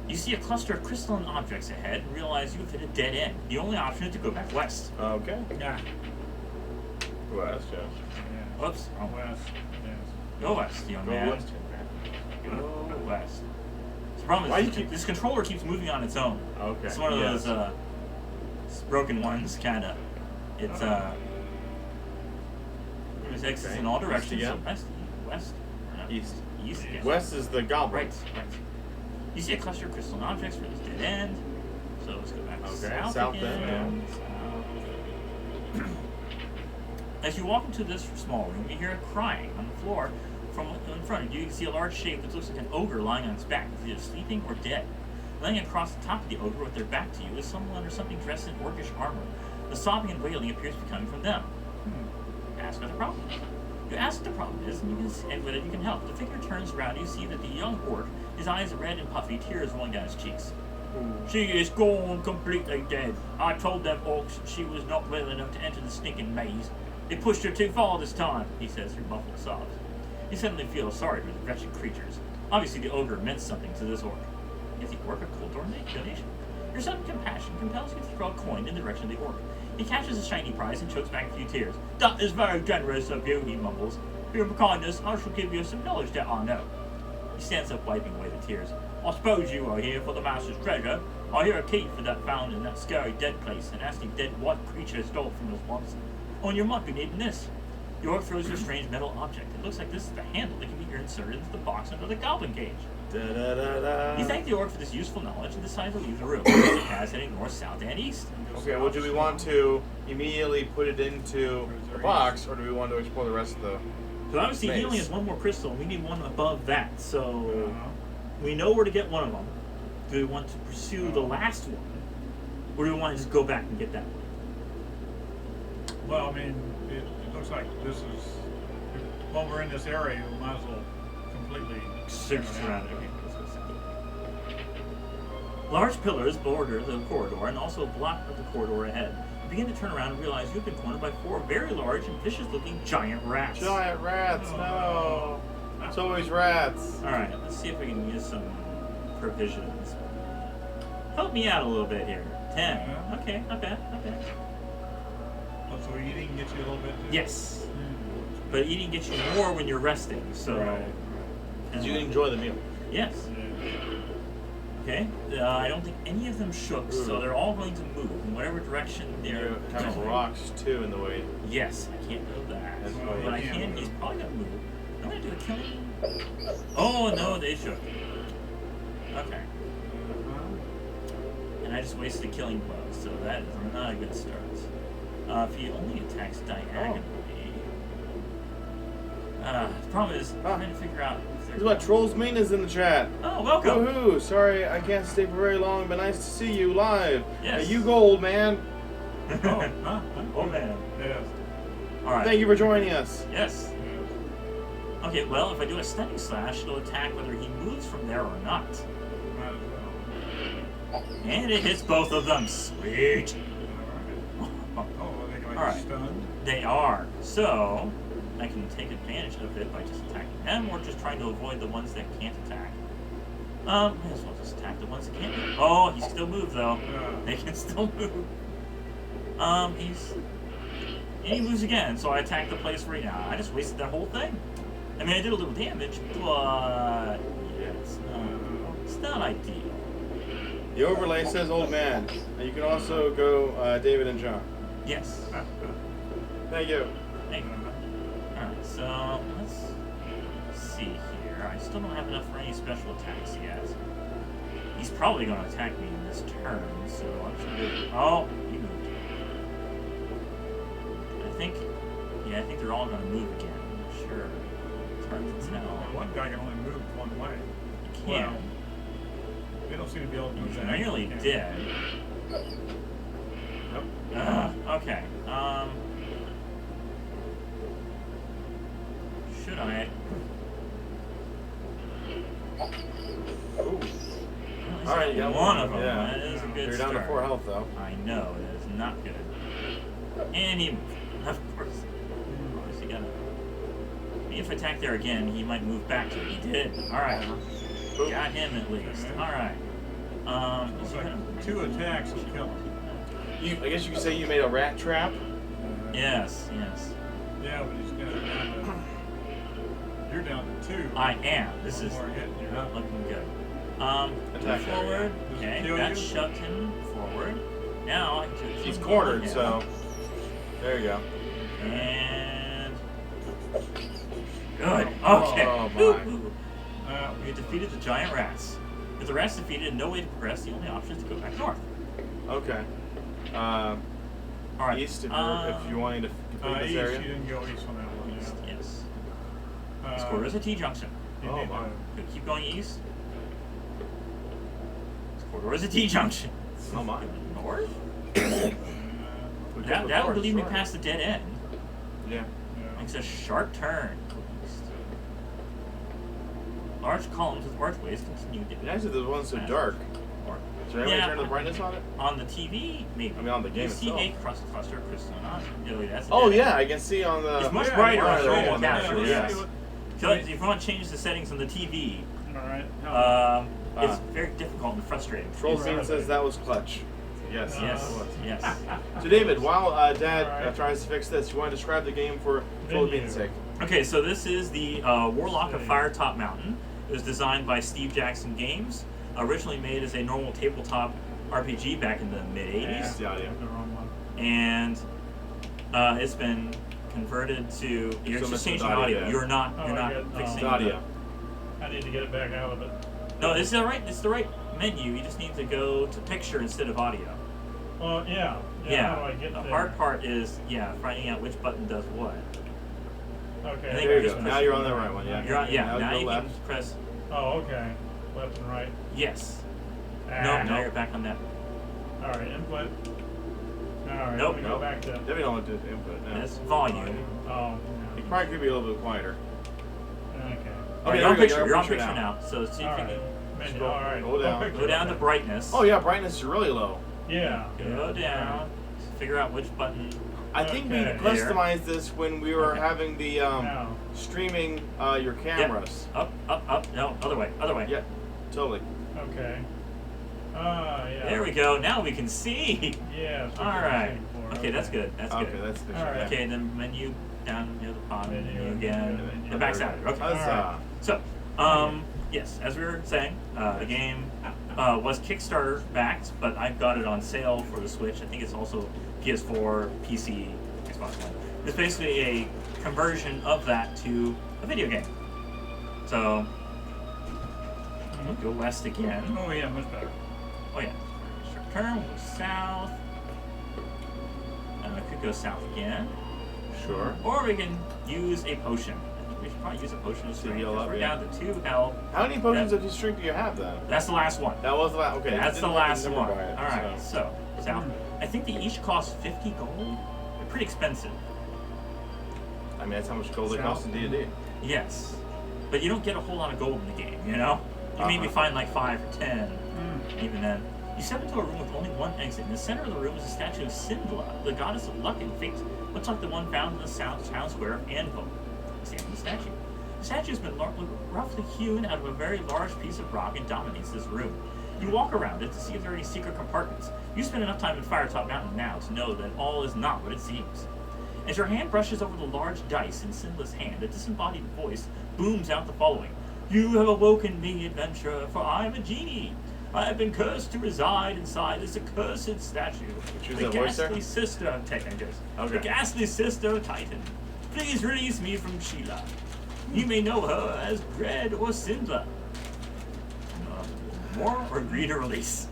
Speaker 3: You see a cluster of crystalline objects ahead and realize you've hit a dead end. The only option is to go back west.
Speaker 2: Okay.
Speaker 1: Yeah.
Speaker 2: West, yeah.
Speaker 1: Yeah.
Speaker 3: Whoops. Wrong way.
Speaker 1: West. Yes.
Speaker 3: Go west, young
Speaker 2: Go
Speaker 3: man.
Speaker 2: west.
Speaker 3: Go west. The problem
Speaker 2: Why
Speaker 3: is
Speaker 2: you keep-
Speaker 3: this controller keeps moving on its own.
Speaker 2: Okay.
Speaker 3: It's one of
Speaker 2: yes.
Speaker 3: those broken ones, kinda. It's there's exits
Speaker 2: Okay.
Speaker 3: in all
Speaker 2: East
Speaker 3: directions.
Speaker 2: again?
Speaker 3: So west,
Speaker 2: East.
Speaker 3: east again.
Speaker 2: West is the goblin.
Speaker 3: Right. You see a cluster of crystalline objects for this dead end. So let's go back
Speaker 2: Okay,
Speaker 3: south
Speaker 2: south
Speaker 3: again.
Speaker 2: then,
Speaker 3: South. As you walk into this small room, you hear a crying on the floor. From in front of you, you can see a large shape that looks like an ogre lying on its back. It's either sleeping or dead. Laying across the top of the ogre with their back to you is someone or something dressed in orcish armor. The sobbing and wailing appears to be coming from them. Ask what the problem is. You ask what the problem is, and you can see whether you can help. The figure turns around, and you see that the young orc, his eyes are red and puffy, tears rolling down his cheeks. She is gone, completely dead. I told them orcs that she was not well enough to enter the stinking maze. They pushed her too far this time, he says through muffled sobs. You suddenly feel sorry for the wretched creatures. Obviously, the ogre meant something to this orc. Is the orc a cold donation? Your sudden compassion compels you to throw a coin in the direction of the orc. He catches a shiny prize and chokes back a few tears. That is very generous of you, he mumbles. For your kindness, I shall give you some knowledge that I know. He stands up, wiping away the tears. I suppose you are here for the master's treasure. I hear a key for that found in that scary dead place, an nasty dead white creature stole from us once. Oh, and you might be needing this. The orc throws you a strange metal object. It looks like this is the handle that can be inserted into the box under the goblin cage. You thank the orc for this useful knowledge and decide to leave the room. It has heading north, south, and east.
Speaker 2: Okay, well, do we want to immediately put it into the box, or do we want to explore the rest of the...
Speaker 3: So obviously he
Speaker 2: Maze.
Speaker 3: only has one more crystal, and we need one above that. So we know where to get one of them. Do we want to pursue the last one, or do we want to just go back and get that one?
Speaker 1: Well, I mean, it looks like this is, while we're in this area, we might as well completely
Speaker 3: Search around it. Okay, let's go south. Large pillars border the corridor and also block the corridor ahead. You begin to turn around and realize you've been cornered by 4 very large and vicious-looking giant rats.
Speaker 2: Giant rats, no! It's always rats.
Speaker 3: Alright, let's see if we can use some provisions. Help me out a little bit here. 10.
Speaker 1: Yeah.
Speaker 3: Okay, not bad, not bad.
Speaker 1: Oh, so eating gets you a little bit?
Speaker 3: Yes. But eating gets you more when you're resting, so...
Speaker 1: Right.
Speaker 2: Because you can enjoy the meal.
Speaker 3: Yes. Okay. I don't think any of them shook, so they're all going to move in whatever direction they're
Speaker 2: Kind of
Speaker 3: going.
Speaker 2: rocks too in the way.
Speaker 3: Yes, I can't do that.
Speaker 2: That's
Speaker 1: why
Speaker 3: But
Speaker 1: you
Speaker 3: I
Speaker 1: can't
Speaker 3: can.
Speaker 1: move.
Speaker 3: He's probably gonna move. I'm gonna do a killing. Oh no, they shook. Okay. And I just wasted a killing blow, so that is not a good start. If he only attacks diagonally. The problem is trying to figure out if
Speaker 2: This
Speaker 3: they're.
Speaker 2: is what Trolls Main is in the chat.
Speaker 3: Oh, welcome.
Speaker 2: Woohoo! Sorry I can't stay for very long, but nice to see you live.
Speaker 3: Yes.
Speaker 2: Hey, you go, old man.
Speaker 1: Oh, huh?
Speaker 3: Oh man.
Speaker 1: Yes.
Speaker 3: All right.
Speaker 2: Thank you for joining us.
Speaker 3: Yes.
Speaker 1: Yes.
Speaker 3: Okay. Well, if I do a stunning slash, it'll attack whether he moves from there or not.
Speaker 1: Might as well.
Speaker 3: And it hits both of them. Sweet.
Speaker 1: All right. Oh, are they going to
Speaker 3: All
Speaker 1: be
Speaker 3: right.
Speaker 1: stunned?
Speaker 3: They are. So I can take advantage of it by just attacking them or just trying to avoid the ones that can't attack. Might as well just attack the ones that can't move. Oh, he still moves though. They can still move. And he moves again, so I attack the place right now. I just wasted that whole thing. I mean, I did a little damage, but yeah, it's not ideal.
Speaker 2: The overlay says old man. And you can also go David and John.
Speaker 3: Yes.
Speaker 2: Thank you.
Speaker 3: Thank you. Alright, so let's see here. I still don't have enough for any special attacks yet. He's probably going to attack me in this turn, so I'm just going to. Oh, he moved. I think they're all going to move again. I'm not sure. It's hard to tell.
Speaker 1: One guy can only move one way.
Speaker 3: He can.
Speaker 1: Well, they don't seem to be able to do
Speaker 3: He's
Speaker 1: that.
Speaker 3: nearly
Speaker 1: Yeah.
Speaker 3: dead.
Speaker 1: Yep.
Speaker 3: Okay. Should I?
Speaker 2: Ooh.
Speaker 3: All right,
Speaker 2: you got
Speaker 3: one of them.
Speaker 2: Yeah.
Speaker 3: That is a good
Speaker 2: You're
Speaker 3: start.
Speaker 2: down to 4 health though.
Speaker 3: I know, it is not good. And he moved. Of course. Of course, he got it. If I attack there again, he might move back to it. He did. Alright. Got him at least. Alright.
Speaker 1: It's like 2 attacks will kill him.
Speaker 2: I guess you could say you made a rat trap.
Speaker 3: Yes, yes.
Speaker 1: Yeah, but he's down to. You're down to 2.
Speaker 3: I am. This
Speaker 1: One
Speaker 3: is
Speaker 1: more hit and you're
Speaker 3: not
Speaker 1: up.
Speaker 3: looking good.
Speaker 2: Attack there,
Speaker 3: forward.
Speaker 1: yeah. Does it
Speaker 3: Okay,
Speaker 1: kill
Speaker 3: that
Speaker 1: you?
Speaker 3: shoved him forward. Now I can
Speaker 2: He's
Speaker 3: keep
Speaker 2: cornered,
Speaker 3: going
Speaker 2: so there you go.
Speaker 3: And good. Okay.
Speaker 2: Oh, my.
Speaker 3: Woo-hoo. We defeated the giant rats. With the rats defeated and no way to progress, the only option is to go back north.
Speaker 2: Okay.
Speaker 3: All right.
Speaker 2: East if you're wanting to complete this
Speaker 1: East,
Speaker 2: area.
Speaker 1: you didn't go east on that one.
Speaker 3: East, yes.
Speaker 1: Yeah.
Speaker 3: Score is a T junction.
Speaker 1: You
Speaker 2: Oh,
Speaker 1: need
Speaker 2: my.
Speaker 1: to-
Speaker 3: Good. Keep going east. Score is a T junction.
Speaker 2: Oh my.
Speaker 3: North.
Speaker 2: We
Speaker 3: That
Speaker 2: could
Speaker 3: would
Speaker 2: record,
Speaker 3: lead me
Speaker 2: sure.
Speaker 3: past the dead end.
Speaker 2: Yeah.
Speaker 1: yeah.
Speaker 3: Makes a sharp turn. East. Large columns with archways continue to.
Speaker 2: Yeah, actually, the one's so dark.
Speaker 3: North.
Speaker 2: Is there any way to
Speaker 3: Yeah.
Speaker 2: turn the brightness on it?
Speaker 3: On the TV, maybe.
Speaker 2: I mean, on the game
Speaker 3: you see a
Speaker 2: itself.
Speaker 3: cluster of crystal. That's a
Speaker 2: Oh
Speaker 3: dead
Speaker 2: yeah,
Speaker 3: end.
Speaker 2: I can see on the.
Speaker 3: It's much
Speaker 1: Yeah,
Speaker 3: brighter
Speaker 1: yeah,
Speaker 3: on the
Speaker 1: yeah,
Speaker 3: remote
Speaker 1: yeah,
Speaker 3: capture.
Speaker 1: yeah,
Speaker 3: Yes.
Speaker 1: yeah.
Speaker 3: So if you want to change the settings on the TV,
Speaker 1: Alright.
Speaker 3: it's very difficult and frustrating.
Speaker 2: Troll Scene says that was clutch. Yes.
Speaker 3: Yes,
Speaker 2: it was.
Speaker 3: yes.
Speaker 2: So David, while Dad
Speaker 1: Alright.
Speaker 2: tries to fix this, you want to describe the game for Philippine's sake?
Speaker 3: Okay, so this is the Warlock of Firetop Mountain. It was designed by Steve Jackson Games. Originally made as a normal tabletop RPG back in the mid
Speaker 2: That's
Speaker 3: 80s,
Speaker 2: the audio.
Speaker 1: The wrong one.
Speaker 3: and it's been converted to. You're
Speaker 2: So
Speaker 3: just
Speaker 2: Mr.
Speaker 3: changing
Speaker 2: Audio,
Speaker 3: audio.
Speaker 2: yeah.
Speaker 3: You're not.
Speaker 1: Oh,
Speaker 3: You're not
Speaker 1: yeah,
Speaker 3: fixing
Speaker 2: It's audio.
Speaker 1: I need to get it back out of it.
Speaker 3: No, it's the right. It's the right menu. You just need to go to picture instead of audio.
Speaker 1: Well, yeah.
Speaker 3: Yeah.
Speaker 1: How do I get
Speaker 3: The
Speaker 1: there?
Speaker 3: hard part is finding out which button does what.
Speaker 1: Okay.
Speaker 3: I think
Speaker 2: There you
Speaker 3: just
Speaker 2: go.
Speaker 3: push
Speaker 2: Now
Speaker 3: it.
Speaker 2: you're on the right one. Yeah.
Speaker 3: You're on, yeah. Now
Speaker 2: go
Speaker 3: you
Speaker 2: left.
Speaker 3: can press
Speaker 1: Oh, okay. Left and right.
Speaker 3: yes.
Speaker 1: Ah,
Speaker 3: No, now you're back on that.
Speaker 1: Alright, input. Alright,
Speaker 3: Nope.
Speaker 1: let me go back to.
Speaker 2: Definitely don't want to do the input now.
Speaker 3: That's volume.
Speaker 1: Oh,
Speaker 2: You probably could be a little bit quieter.
Speaker 1: yeah. Okay.
Speaker 3: You're
Speaker 2: there
Speaker 3: on
Speaker 2: we go,
Speaker 3: picture. You're on picture
Speaker 2: now.
Speaker 3: now. So see if you
Speaker 1: Alright.
Speaker 3: can
Speaker 1: Menu.
Speaker 2: Scroll-
Speaker 1: Alright.
Speaker 2: go down.
Speaker 1: Picture,
Speaker 3: go down to
Speaker 1: okay.
Speaker 3: brightness.
Speaker 2: Oh yeah, brightness is really low.
Speaker 1: Yeah.
Speaker 3: Go down. Figure out which button.
Speaker 2: I think we
Speaker 1: Okay.
Speaker 2: customized this when we were
Speaker 3: Okay.
Speaker 2: having the
Speaker 1: Now.
Speaker 2: streaming your cameras.
Speaker 3: Up, up, up. No, other way. Other way.
Speaker 2: Yeah, totally.
Speaker 1: Okay. Yeah.
Speaker 3: There we go. Now we can see.
Speaker 1: Yeah. that's what
Speaker 3: All
Speaker 1: I was
Speaker 3: right.
Speaker 1: looking for.
Speaker 3: Okay, that's good. That's
Speaker 2: Okay,
Speaker 3: good.
Speaker 2: that's the
Speaker 1: All right.
Speaker 3: Okay, then menu down near the bottom.
Speaker 1: Menu,
Speaker 3: again.
Speaker 1: menu.
Speaker 3: The backside. Okay.
Speaker 2: Huzzah.
Speaker 3: So, yes, as we were saying, the game was Kickstarter backed, but I've got it on sale for the Switch. I think it's also PS4, PC, Xbox One. It's basically a conversion of that to a video game. So we'll go west again.
Speaker 1: Oh yeah, much better.
Speaker 3: Oh yeah. Sharp turn, we'll go south. I could go south again.
Speaker 2: Sure.
Speaker 3: Or we can use a potion. I think we should probably use a potion of strength.
Speaker 2: heal up,
Speaker 3: We're
Speaker 2: yeah.
Speaker 3: down to 2 health.
Speaker 2: How many potions of strength do you have then?
Speaker 3: That's the last one.
Speaker 2: That was the last. Okay.
Speaker 3: That's the
Speaker 2: didn't
Speaker 3: last
Speaker 2: number
Speaker 3: one.
Speaker 2: by it,
Speaker 3: Alright, so south. I think they each cost 50 gold. They're pretty expensive.
Speaker 2: I mean, that's how much gold it costs in D&D.
Speaker 3: Yes. But you don't get a whole lot of gold in the game, you know? You maybe find like 5 or 10, even then. You step into a room with only one exit. In the center of the room is a statue of Sindla, the goddess of luck and fate, much like the one found in the town square of Anvil. Examine the statue. The statue has been roughly hewn out of a very large piece of rock and dominates this room. You walk around it to see if there are any secret compartments. You spend enough time in Firetop Mountain now to know that all is not what it seems. As your hand brushes over the large dice in Sindla's hand, a disembodied voice booms out the following. You have awoken me, adventurer, for I am a genie. I have been cursed to reside inside this accursed statue.
Speaker 2: Choose
Speaker 3: The
Speaker 2: that voice there?
Speaker 3: ghastly sister of Titan.
Speaker 2: Okay.
Speaker 3: The ghastly sister of Titan. Please release me from Sheila. You may know her as Dread or Sindla. More or agree to release?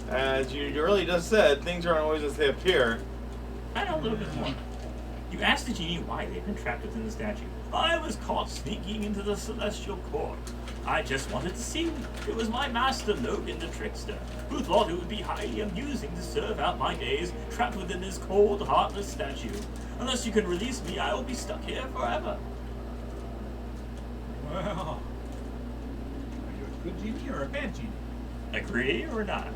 Speaker 2: As you earlier just said, things aren't always as they appear.
Speaker 3: I know a little bit more. You ask the genie why they've been trapped within the statue. I was caught sneaking into the celestial court. I just wanted to see. It was my master, Logan the trickster, who thought it would be highly amusing to serve out my days trapped within this cold, heartless statue. Unless you can release me, I will be stuck here forever.
Speaker 1: Well, are you a good genie or a bad genie?
Speaker 3: Agree or not?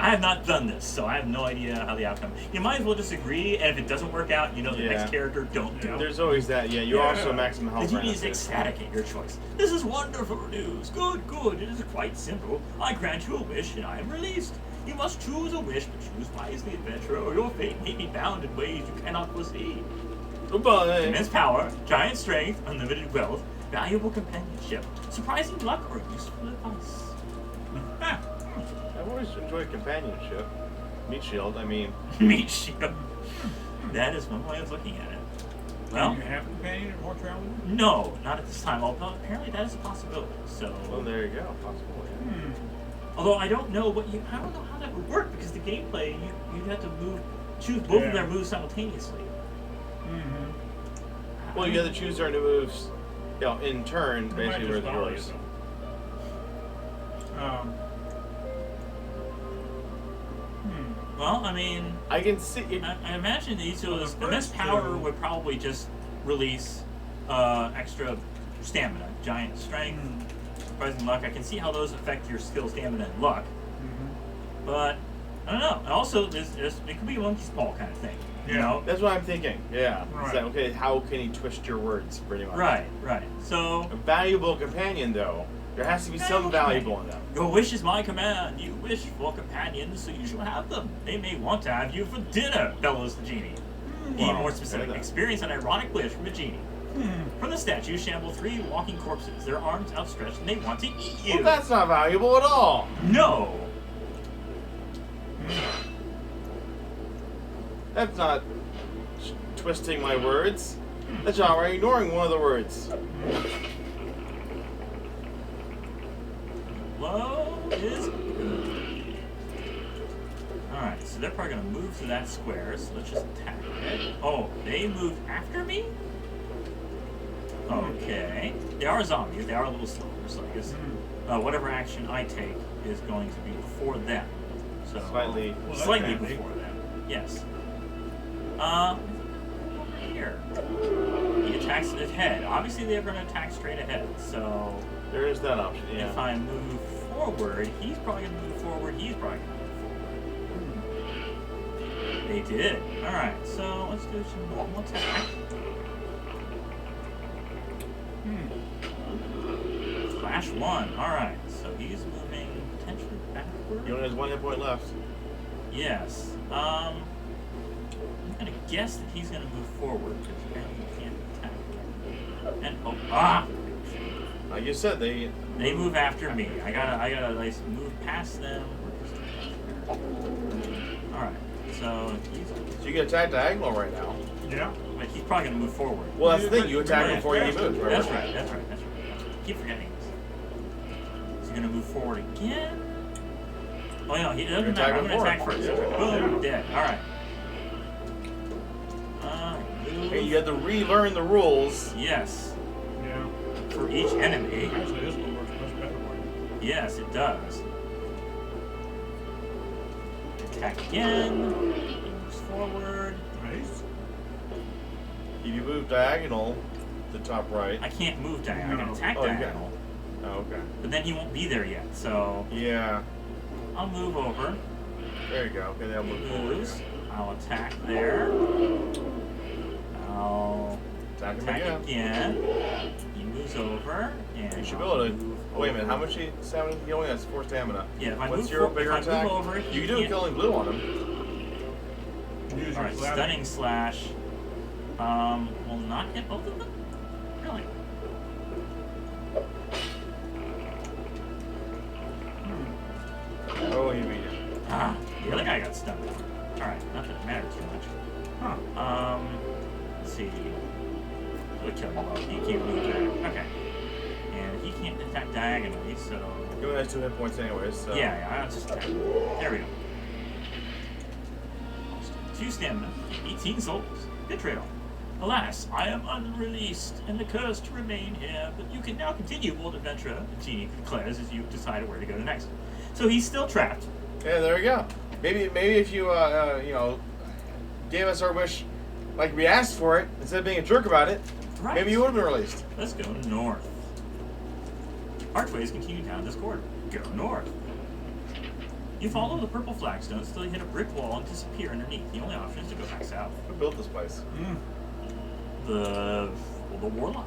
Speaker 3: I have not done this, so I have no idea how the outcome. You might as well just agree, and if it doesn't work out, you know the next character don't do.
Speaker 2: There's always that. Yeah, you also maximum
Speaker 3: The
Speaker 2: health.
Speaker 3: genie is ecstatic at your choice. This is wonderful news. Good, good. It is quite simple. I grant you a wish, and I am released. You must choose a wish, but choose wisely, adventurer, or your fate may be bound in ways you cannot foresee.
Speaker 2: Goodbye.
Speaker 3: Immense power, giant strength, unlimited wealth, valuable companionship, surprising luck, or useful advice.
Speaker 2: I've always enjoyed companionship. Meat shield, I mean.
Speaker 3: Meat shield. That is one way of looking at it. Well,
Speaker 1: Do you have a companion or more travel?
Speaker 3: no, not at this time. Although apparently that is a possibility. So,
Speaker 2: Well, there you go. Possible. Yeah.
Speaker 3: although I don't know I don't know how that would work because the gameplay you'd have to choose both of their moves simultaneously.
Speaker 2: Well, you got to choose their new moves, you know, in turn,
Speaker 1: They might
Speaker 2: basically,
Speaker 1: just
Speaker 2: where's
Speaker 1: follow
Speaker 2: yours.
Speaker 1: you.
Speaker 3: Well, I mean,
Speaker 2: I can see it.
Speaker 3: I imagine each of those
Speaker 1: the
Speaker 3: immense
Speaker 1: first
Speaker 3: power
Speaker 1: two-
Speaker 3: would probably just release extra stamina, giant strength, surprising luck. I can see how those affect your skill, stamina, and luck. But I don't know. And also, it could be a monkey ball kind of thing. You
Speaker 1: Yeah.
Speaker 3: know?
Speaker 2: That's what I'm thinking. Yeah. It's
Speaker 1: Right.
Speaker 2: like, okay, how can he twist your words, pretty much?
Speaker 3: Right. So
Speaker 2: A valuable companion, though. There has to be some valuable in them.
Speaker 3: your wish is my command. You wish for companions, so you shall have them. They may want to have you for dinner, bellows the genie. Even
Speaker 2: Wow,
Speaker 3: more specific,
Speaker 2: fair enough.
Speaker 3: experience an ironic wish from a genie. From the statue shamble 3 walking corpses, their arms outstretched, and they want to eat you.
Speaker 2: Well, that's not valuable at all.
Speaker 3: No!
Speaker 2: That's not twisting my words. That's outright ignoring one of the words.
Speaker 3: Low is good. Alright, so they're probably going to move to that square, so let's just attack it. Oh, they moved after me? Okay. They are zombies, they are a little slower, so I guess whatever action I take is going to be before them. So
Speaker 2: Slightly.
Speaker 1: Well, that's
Speaker 3: slightly
Speaker 1: handy.
Speaker 3: before them. Yes. Here. He attacks at head. Obviously they're going to attack straight ahead, so
Speaker 2: There is that option, yeah.
Speaker 3: if I move forward, he's probably going to move forward, he's probably going to move forward. They did. Alright, so let's do some normal attack. Flash 1. Alright, so he's moving potentially backward.
Speaker 2: He only has 1 hit point left.
Speaker 3: Yes. I'm gonna guess that he's gonna move forward because apparently he can't attack. And like you said, They move after me. I gotta like move past them. Alright, so
Speaker 2: So you can attack diagonal right now.
Speaker 1: Yeah.
Speaker 3: but he's probably gonna move forward.
Speaker 2: Well, that's the thing. You attack
Speaker 3: Yeah,
Speaker 2: before he moves. Right?
Speaker 3: That's right. Keep forgetting this. He's gonna move forward again. Oh no, he doesn't matter. I'm gonna attack first. Boom, dead. Alright.
Speaker 2: Hey, you had to relearn the rules.
Speaker 3: Yes.
Speaker 1: Yeah.
Speaker 3: For each enemy.
Speaker 1: Actually, this one works much better for you.
Speaker 3: Yes, it does. Attack again. He moves forward.
Speaker 1: Nice.
Speaker 2: If you move diagonal to top right.
Speaker 3: I can't move diagonal. I can attack
Speaker 2: Oh, you can.
Speaker 3: diagonal.
Speaker 2: Oh, okay.
Speaker 3: But then he won't be there yet, so
Speaker 2: Yeah.
Speaker 3: I'll move over.
Speaker 2: There you go. Okay, they'll move forward.
Speaker 3: Moves. I'll attack there. I'll
Speaker 2: Attack him
Speaker 3: attack
Speaker 2: again.
Speaker 3: again. He moves over, and
Speaker 2: You should be
Speaker 3: I'll
Speaker 2: able to.
Speaker 3: move
Speaker 2: Wait a minute.
Speaker 3: over.
Speaker 2: How much stamina? He only has 4 stamina.
Speaker 3: Yeah, if I
Speaker 2: What's
Speaker 3: move
Speaker 2: your
Speaker 3: for-
Speaker 2: bigger
Speaker 3: if I move
Speaker 2: attack?
Speaker 3: over,
Speaker 2: you
Speaker 3: he
Speaker 2: can do
Speaker 3: can't-
Speaker 2: killing blue on him.
Speaker 1: Use your
Speaker 3: Alright,
Speaker 1: slapping.
Speaker 3: stunning slash. Will not hit both of them? Really?
Speaker 2: Oh, he beat you.
Speaker 3: Ah, the other guy got stunned. Alright, not that it matters too much.
Speaker 1: Huh.
Speaker 3: Let's see. We'll kill him well. He can't move back. Okay. And he can't attack diagonally, so.
Speaker 2: He only has 2 hit points anyways. So.
Speaker 3: Yeah, I'll just attack him. There we go. 2 stamina, 18 souls. Betrayal. Alas, I am unreleased and the curse to remain here, but you can now continue bold adventure, the genie declares as you decide where to go next. So he's still trapped.
Speaker 2: Yeah, there you go. Maybe if you you know, gave us our wish like we asked for it instead of being a jerk about it,
Speaker 3: Right.
Speaker 2: maybe you would have been released.
Speaker 3: Let's go north. Archways continue down this corridor. Go north. You follow the purple flagstones until you hit a brick wall and disappear underneath. The only option is to go back south.
Speaker 2: Who built this place?
Speaker 3: The Warlock.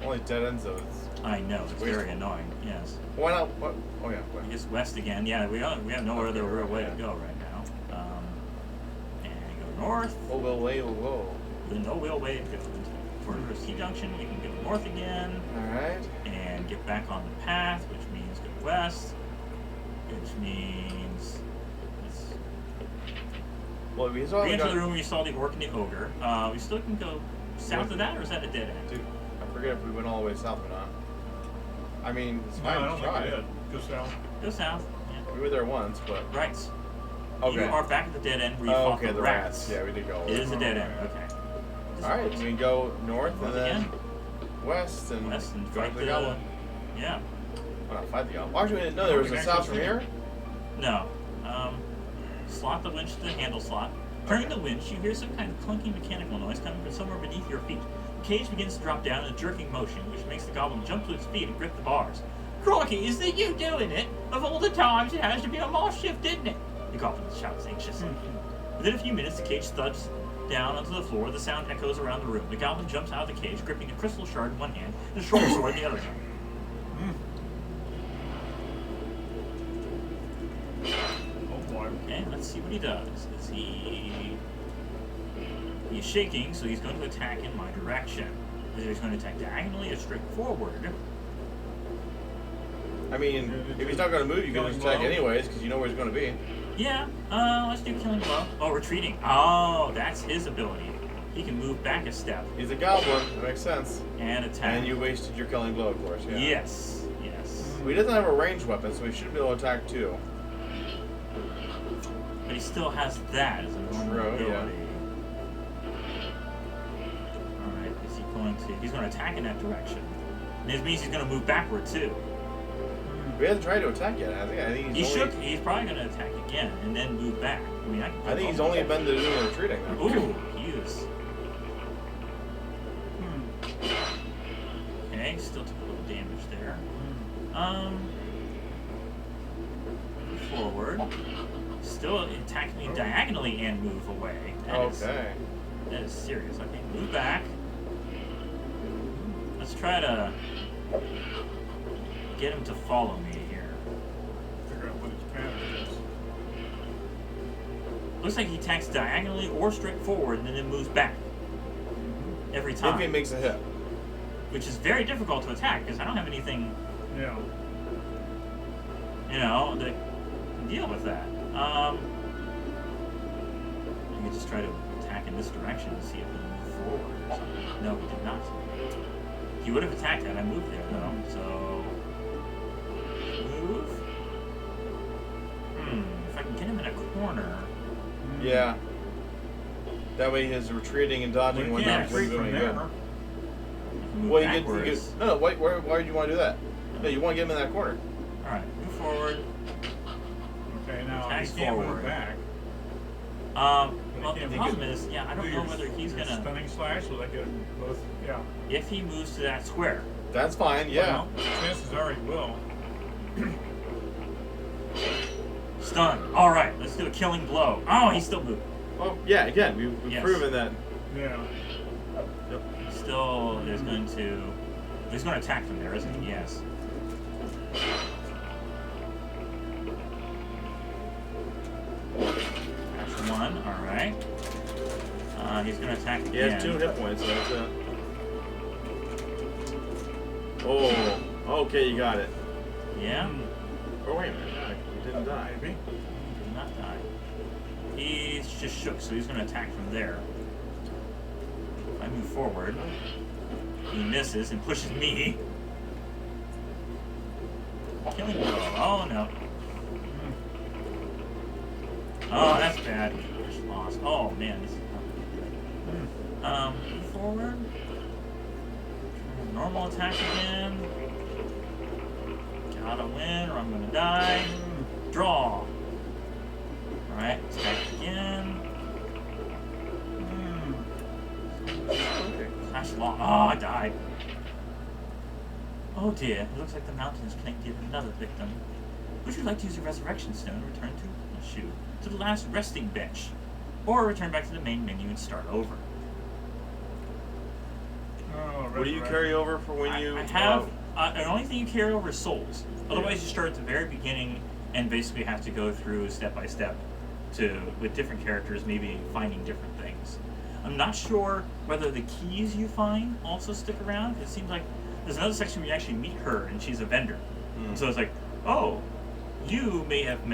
Speaker 2: Only dead ends though. It's...
Speaker 3: I know, it's
Speaker 2: Where's-
Speaker 3: very annoying, yes.
Speaker 2: Why not? What? Oh yeah. What?
Speaker 3: I guess west again. Yeah, we have no other real way to go right now. And go north.
Speaker 2: Oh, whoa.
Speaker 3: There's no real way to go. For Sea Junction, we can go north again
Speaker 2: Alright.
Speaker 3: and get back on the path, which means go west, which means let's
Speaker 2: Well, we saw
Speaker 3: re-enter
Speaker 2: got...
Speaker 3: the room where you saw the orc and the ogre. We still can go south of that, or is that a dead end?
Speaker 2: Dude, I forget if we went all the way south or not. I mean, it's
Speaker 1: No,
Speaker 2: fine
Speaker 1: I
Speaker 2: to
Speaker 1: don't think
Speaker 2: try.
Speaker 1: I did. Go south.
Speaker 3: Go south. Yeah.
Speaker 2: We were there once, but...
Speaker 3: Right.
Speaker 2: Okay.
Speaker 3: You are back at the dead end where you
Speaker 2: Oh,
Speaker 3: fought
Speaker 2: okay,
Speaker 3: the rats.
Speaker 2: Yeah, we did go all
Speaker 3: It
Speaker 2: the way.
Speaker 3: is a dead end. Okay.
Speaker 2: Alright, we can go north
Speaker 3: North
Speaker 2: and then
Speaker 3: again.
Speaker 2: west and
Speaker 3: West and
Speaker 2: go
Speaker 3: fight
Speaker 2: to the goblin.
Speaker 3: Yeah.
Speaker 2: Well, not fight the goblin. Well, actually, we didn't know there was
Speaker 1: we
Speaker 2: a
Speaker 1: can
Speaker 2: south from
Speaker 1: actually
Speaker 2: here.
Speaker 3: No. Slot the winch to the handle slot. Turning the winch, you hear some kind of clunky mechanical noise coming from somewhere beneath your feet. The cage begins to drop down in a jerking motion, which makes the goblin jump to its feet and grip the bars. Crocky, is that you doing it? Of all the times, it has to be a moss shift, didn't it? The goblin shouts anxiously. Within a few minutes, the cage thuds down onto the floor. The sound echoes around the room. The goblin jumps out of the cage, gripping a crystal shard in one hand and a short sword in the other hand.
Speaker 1: Oh boy.
Speaker 3: Okay, let's see what he does. He's shaking, so he's going to attack in my direction. Either he's going to attack diagonally or straight forward.
Speaker 2: I mean, if he's not going to move, you can just attack anyways, because you know where he's going to be.
Speaker 3: Yeah, let's do killing blow. Oh, retreating. Oh, that's his ability. He can move back a step
Speaker 2: He's a goblin. That makes sense.
Speaker 3: and attack.
Speaker 2: And you wasted your killing blow, of course. Yeah.
Speaker 3: Yes.
Speaker 2: Well, he doesn't have a ranged weapon, so he should be able to attack too.
Speaker 3: But he still has that as a normal
Speaker 2: True,
Speaker 3: ability.
Speaker 2: yeah.
Speaker 3: Alright, is he going to... He's going to attack in that direction. And this means he's going to move backward, too.
Speaker 2: We haven't tried to attack yet. I think he's only.
Speaker 3: He's probably going to attack again and then move back. I mean,
Speaker 2: I think he's only been doing retreating. Though.
Speaker 3: Ooh, he is. Okay, still took a little damage there. Forward. Still attack me diagonally and move away.
Speaker 2: Okay.
Speaker 3: That is serious. Okay, move back. Let's try to get him to follow me here.
Speaker 1: Figure out what his pattern is.
Speaker 3: Looks like he attacks diagonally or straight forward and then moves back. Every time.
Speaker 2: If he makes a hit.
Speaker 3: Which is very difficult to attack because I don't have anything
Speaker 1: Yeah.
Speaker 3: You know, they deal with that. I could just try to attack in this direction and see if he moved forward or something. No, he did not. He would have attacked had I moved there, though. So, move. If I can get him in a corner.
Speaker 2: Yeah. That way his retreating and dodging
Speaker 1: We
Speaker 2: would
Speaker 1: can't
Speaker 2: not
Speaker 1: retreat
Speaker 2: do
Speaker 1: from
Speaker 2: any
Speaker 1: there.
Speaker 2: good.
Speaker 3: Move
Speaker 2: Well,
Speaker 3: backwards.
Speaker 2: no, why would you want to do that? No, you want to get him in that corner.
Speaker 3: All right, move forward.
Speaker 1: Okay, now
Speaker 3: Attack
Speaker 1: he can't
Speaker 3: forward.
Speaker 1: move back.
Speaker 3: Well,
Speaker 1: But
Speaker 3: the
Speaker 1: he
Speaker 3: problem
Speaker 1: could
Speaker 3: is, yeah, I
Speaker 1: Do
Speaker 3: don't know
Speaker 1: your-
Speaker 3: whether he's
Speaker 1: your
Speaker 3: gonna.
Speaker 1: stunning slash, so they get both. Yeah.
Speaker 3: If he moves to that square,
Speaker 2: That's fine, yeah.
Speaker 1: Well, chances are he will.
Speaker 3: stun. All right, let's do a killing blow. Oh, he still moved.
Speaker 2: Well, yeah, again, we've
Speaker 3: Yes.
Speaker 2: proven that.
Speaker 1: Yeah.
Speaker 3: Still, there's going to. He's going to attack from there, isn't he? Yes. That's one. All right. He's going to attack again.
Speaker 2: He has 2 hit points, so that's it. Oh, okay, you got it.
Speaker 3: Yeah.
Speaker 2: Oh, wait a minute. He didn't die.
Speaker 1: Maybe.
Speaker 3: He did not die. He's just shook, so he's going to attack from there. If I move forward, he misses and pushes me. Killing blow. Oh no. Oh, that's bad. Just lost. Oh man, this is not good. Move forward. Normal attack again. Gotta win or I'm gonna die. Draw. Alright, attack again. Slash law. Oh, I died. Oh dear, it looks like the mountains can't give another victim. Would you like to use a resurrection stone and return to the last resting bench? Or return back to the main menu and start over?
Speaker 1: Oh,
Speaker 2: What do you carry over for when you...
Speaker 3: I have, the only thing you carry over is souls. Otherwise you start at the very beginning and basically have to go through step by step with different characters, maybe finding different things. I'm not sure whether the keys you find also stick around. It seems like there's another section where you actually meet her and she's a vendor. So it's like, oh, you haven't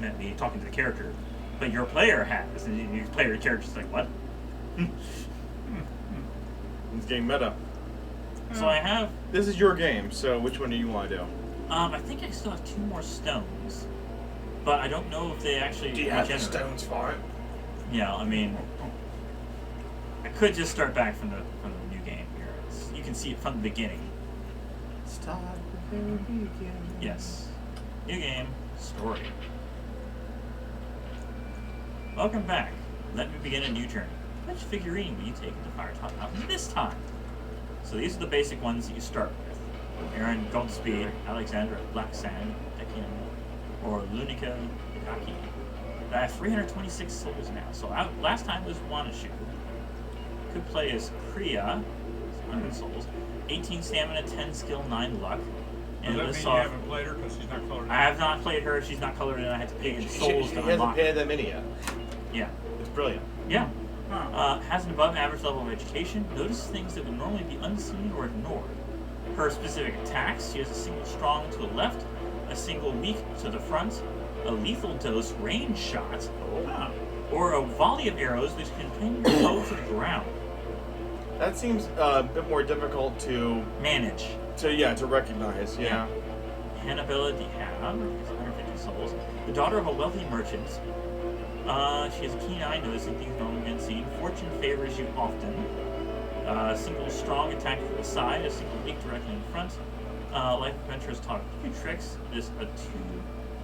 Speaker 3: met me talking to the character, but your player has. And your character's like, what?
Speaker 2: It's getting meta.
Speaker 3: So I have,
Speaker 2: This is your game, so which one do you want to do?
Speaker 3: I think I still have 2 more stones, but I don't know if they actually regenerate.
Speaker 2: for it?
Speaker 3: Yeah, I mean, I could just start back from the new game here. You can see it from the beginning.
Speaker 2: Start the very beginning.
Speaker 3: Yes. New game, story. Welcome back. Let me begin a new journey. Which figurine will you take into Firetop Mountain this time? So these are the basic ones that you start with. Aaron Goldspeed, Alexandra Black Sand, Dekian, or Lunica Hidaki. I have 326 souls now. So last time was Wanashu. Could play as Kriya, 100 souls, 18 stamina, 10 skill, 9 luck. And
Speaker 1: Does
Speaker 3: lists
Speaker 1: that mean you
Speaker 3: off.
Speaker 1: haven't played her because she's not colored?
Speaker 3: I have not played her. She's not colored, and I had to pay in souls
Speaker 2: She
Speaker 3: to
Speaker 2: hasn't
Speaker 3: unlock.
Speaker 2: paid that many yet.
Speaker 3: Yeah,
Speaker 2: It's brilliant.
Speaker 3: yeah.
Speaker 1: Huh.
Speaker 3: Has an above average level of education. Notices things that would normally be unseen or ignored. Her specific attacks: she has a single strong to the left, a single weak to the front, a lethal dose range shot,
Speaker 1: Huh.
Speaker 3: or a volley of arrows which can pin your foe to the ground.
Speaker 2: That seems a bit more difficult to
Speaker 3: Manage.
Speaker 2: recognize. Yeah.
Speaker 3: Hannibal Dihab is 150 souls. The daughter of a wealthy merchant. She has a keen eye, noticing things normally unseen. Fortune favors you often. A single strong attack to the side, a single weak directly in front. Life adventurers taught a few tricks. There's a 2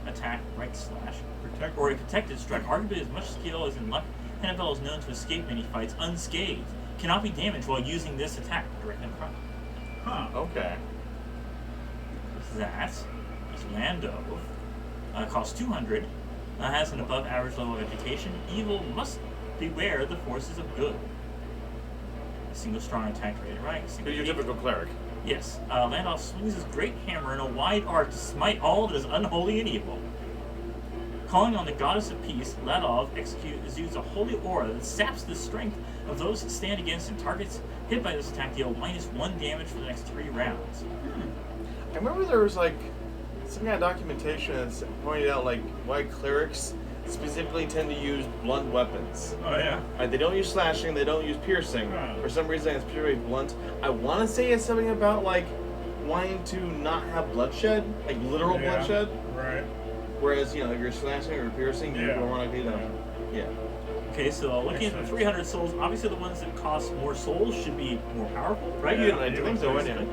Speaker 3: attack right slash.
Speaker 1: Protect.
Speaker 3: Or a protected strike. Arguably as much skill as in luck. Hannibal is known to escape many fights unscathed. Cannot be damaged while using this attack directly in front.
Speaker 1: Huh.
Speaker 2: Okay.
Speaker 3: That is Lando. Costs 200. Has an above average level of education. Evil must beware the forces of good. A single strong attack rated right. A single
Speaker 2: You're your
Speaker 3: weak.
Speaker 2: typical cleric.
Speaker 3: Yes. Landolf swings his great hammer in a wide arc to smite all that is unholy and evil. Calling on the goddess of peace, Ladov exudes a holy aura that saps the strength of those that stand against him. Targets hit by this attack deal -1 damage for the next 3 rounds.
Speaker 2: I remember there was like some kind of documentation that pointed out like why clerics specifically tend to use blunt weapons.
Speaker 1: Oh yeah.
Speaker 2: Like they don't use slashing, they don't use piercing.
Speaker 1: Oh.
Speaker 2: For some reason, it's particularly blunt. I want to say it's something about like wanting to not have bloodshed, like literal
Speaker 1: Yeah.
Speaker 2: bloodshed.
Speaker 1: Right.
Speaker 2: Whereas if you're slashing or piercing, you're
Speaker 1: Yeah.
Speaker 2: more likely to. Yeah.
Speaker 3: Okay, so looking
Speaker 1: Makes
Speaker 3: at the
Speaker 1: sense.
Speaker 3: 300 souls, obviously the ones that cost more souls should be more powerful, right?
Speaker 2: Yeah, I think so, yeah.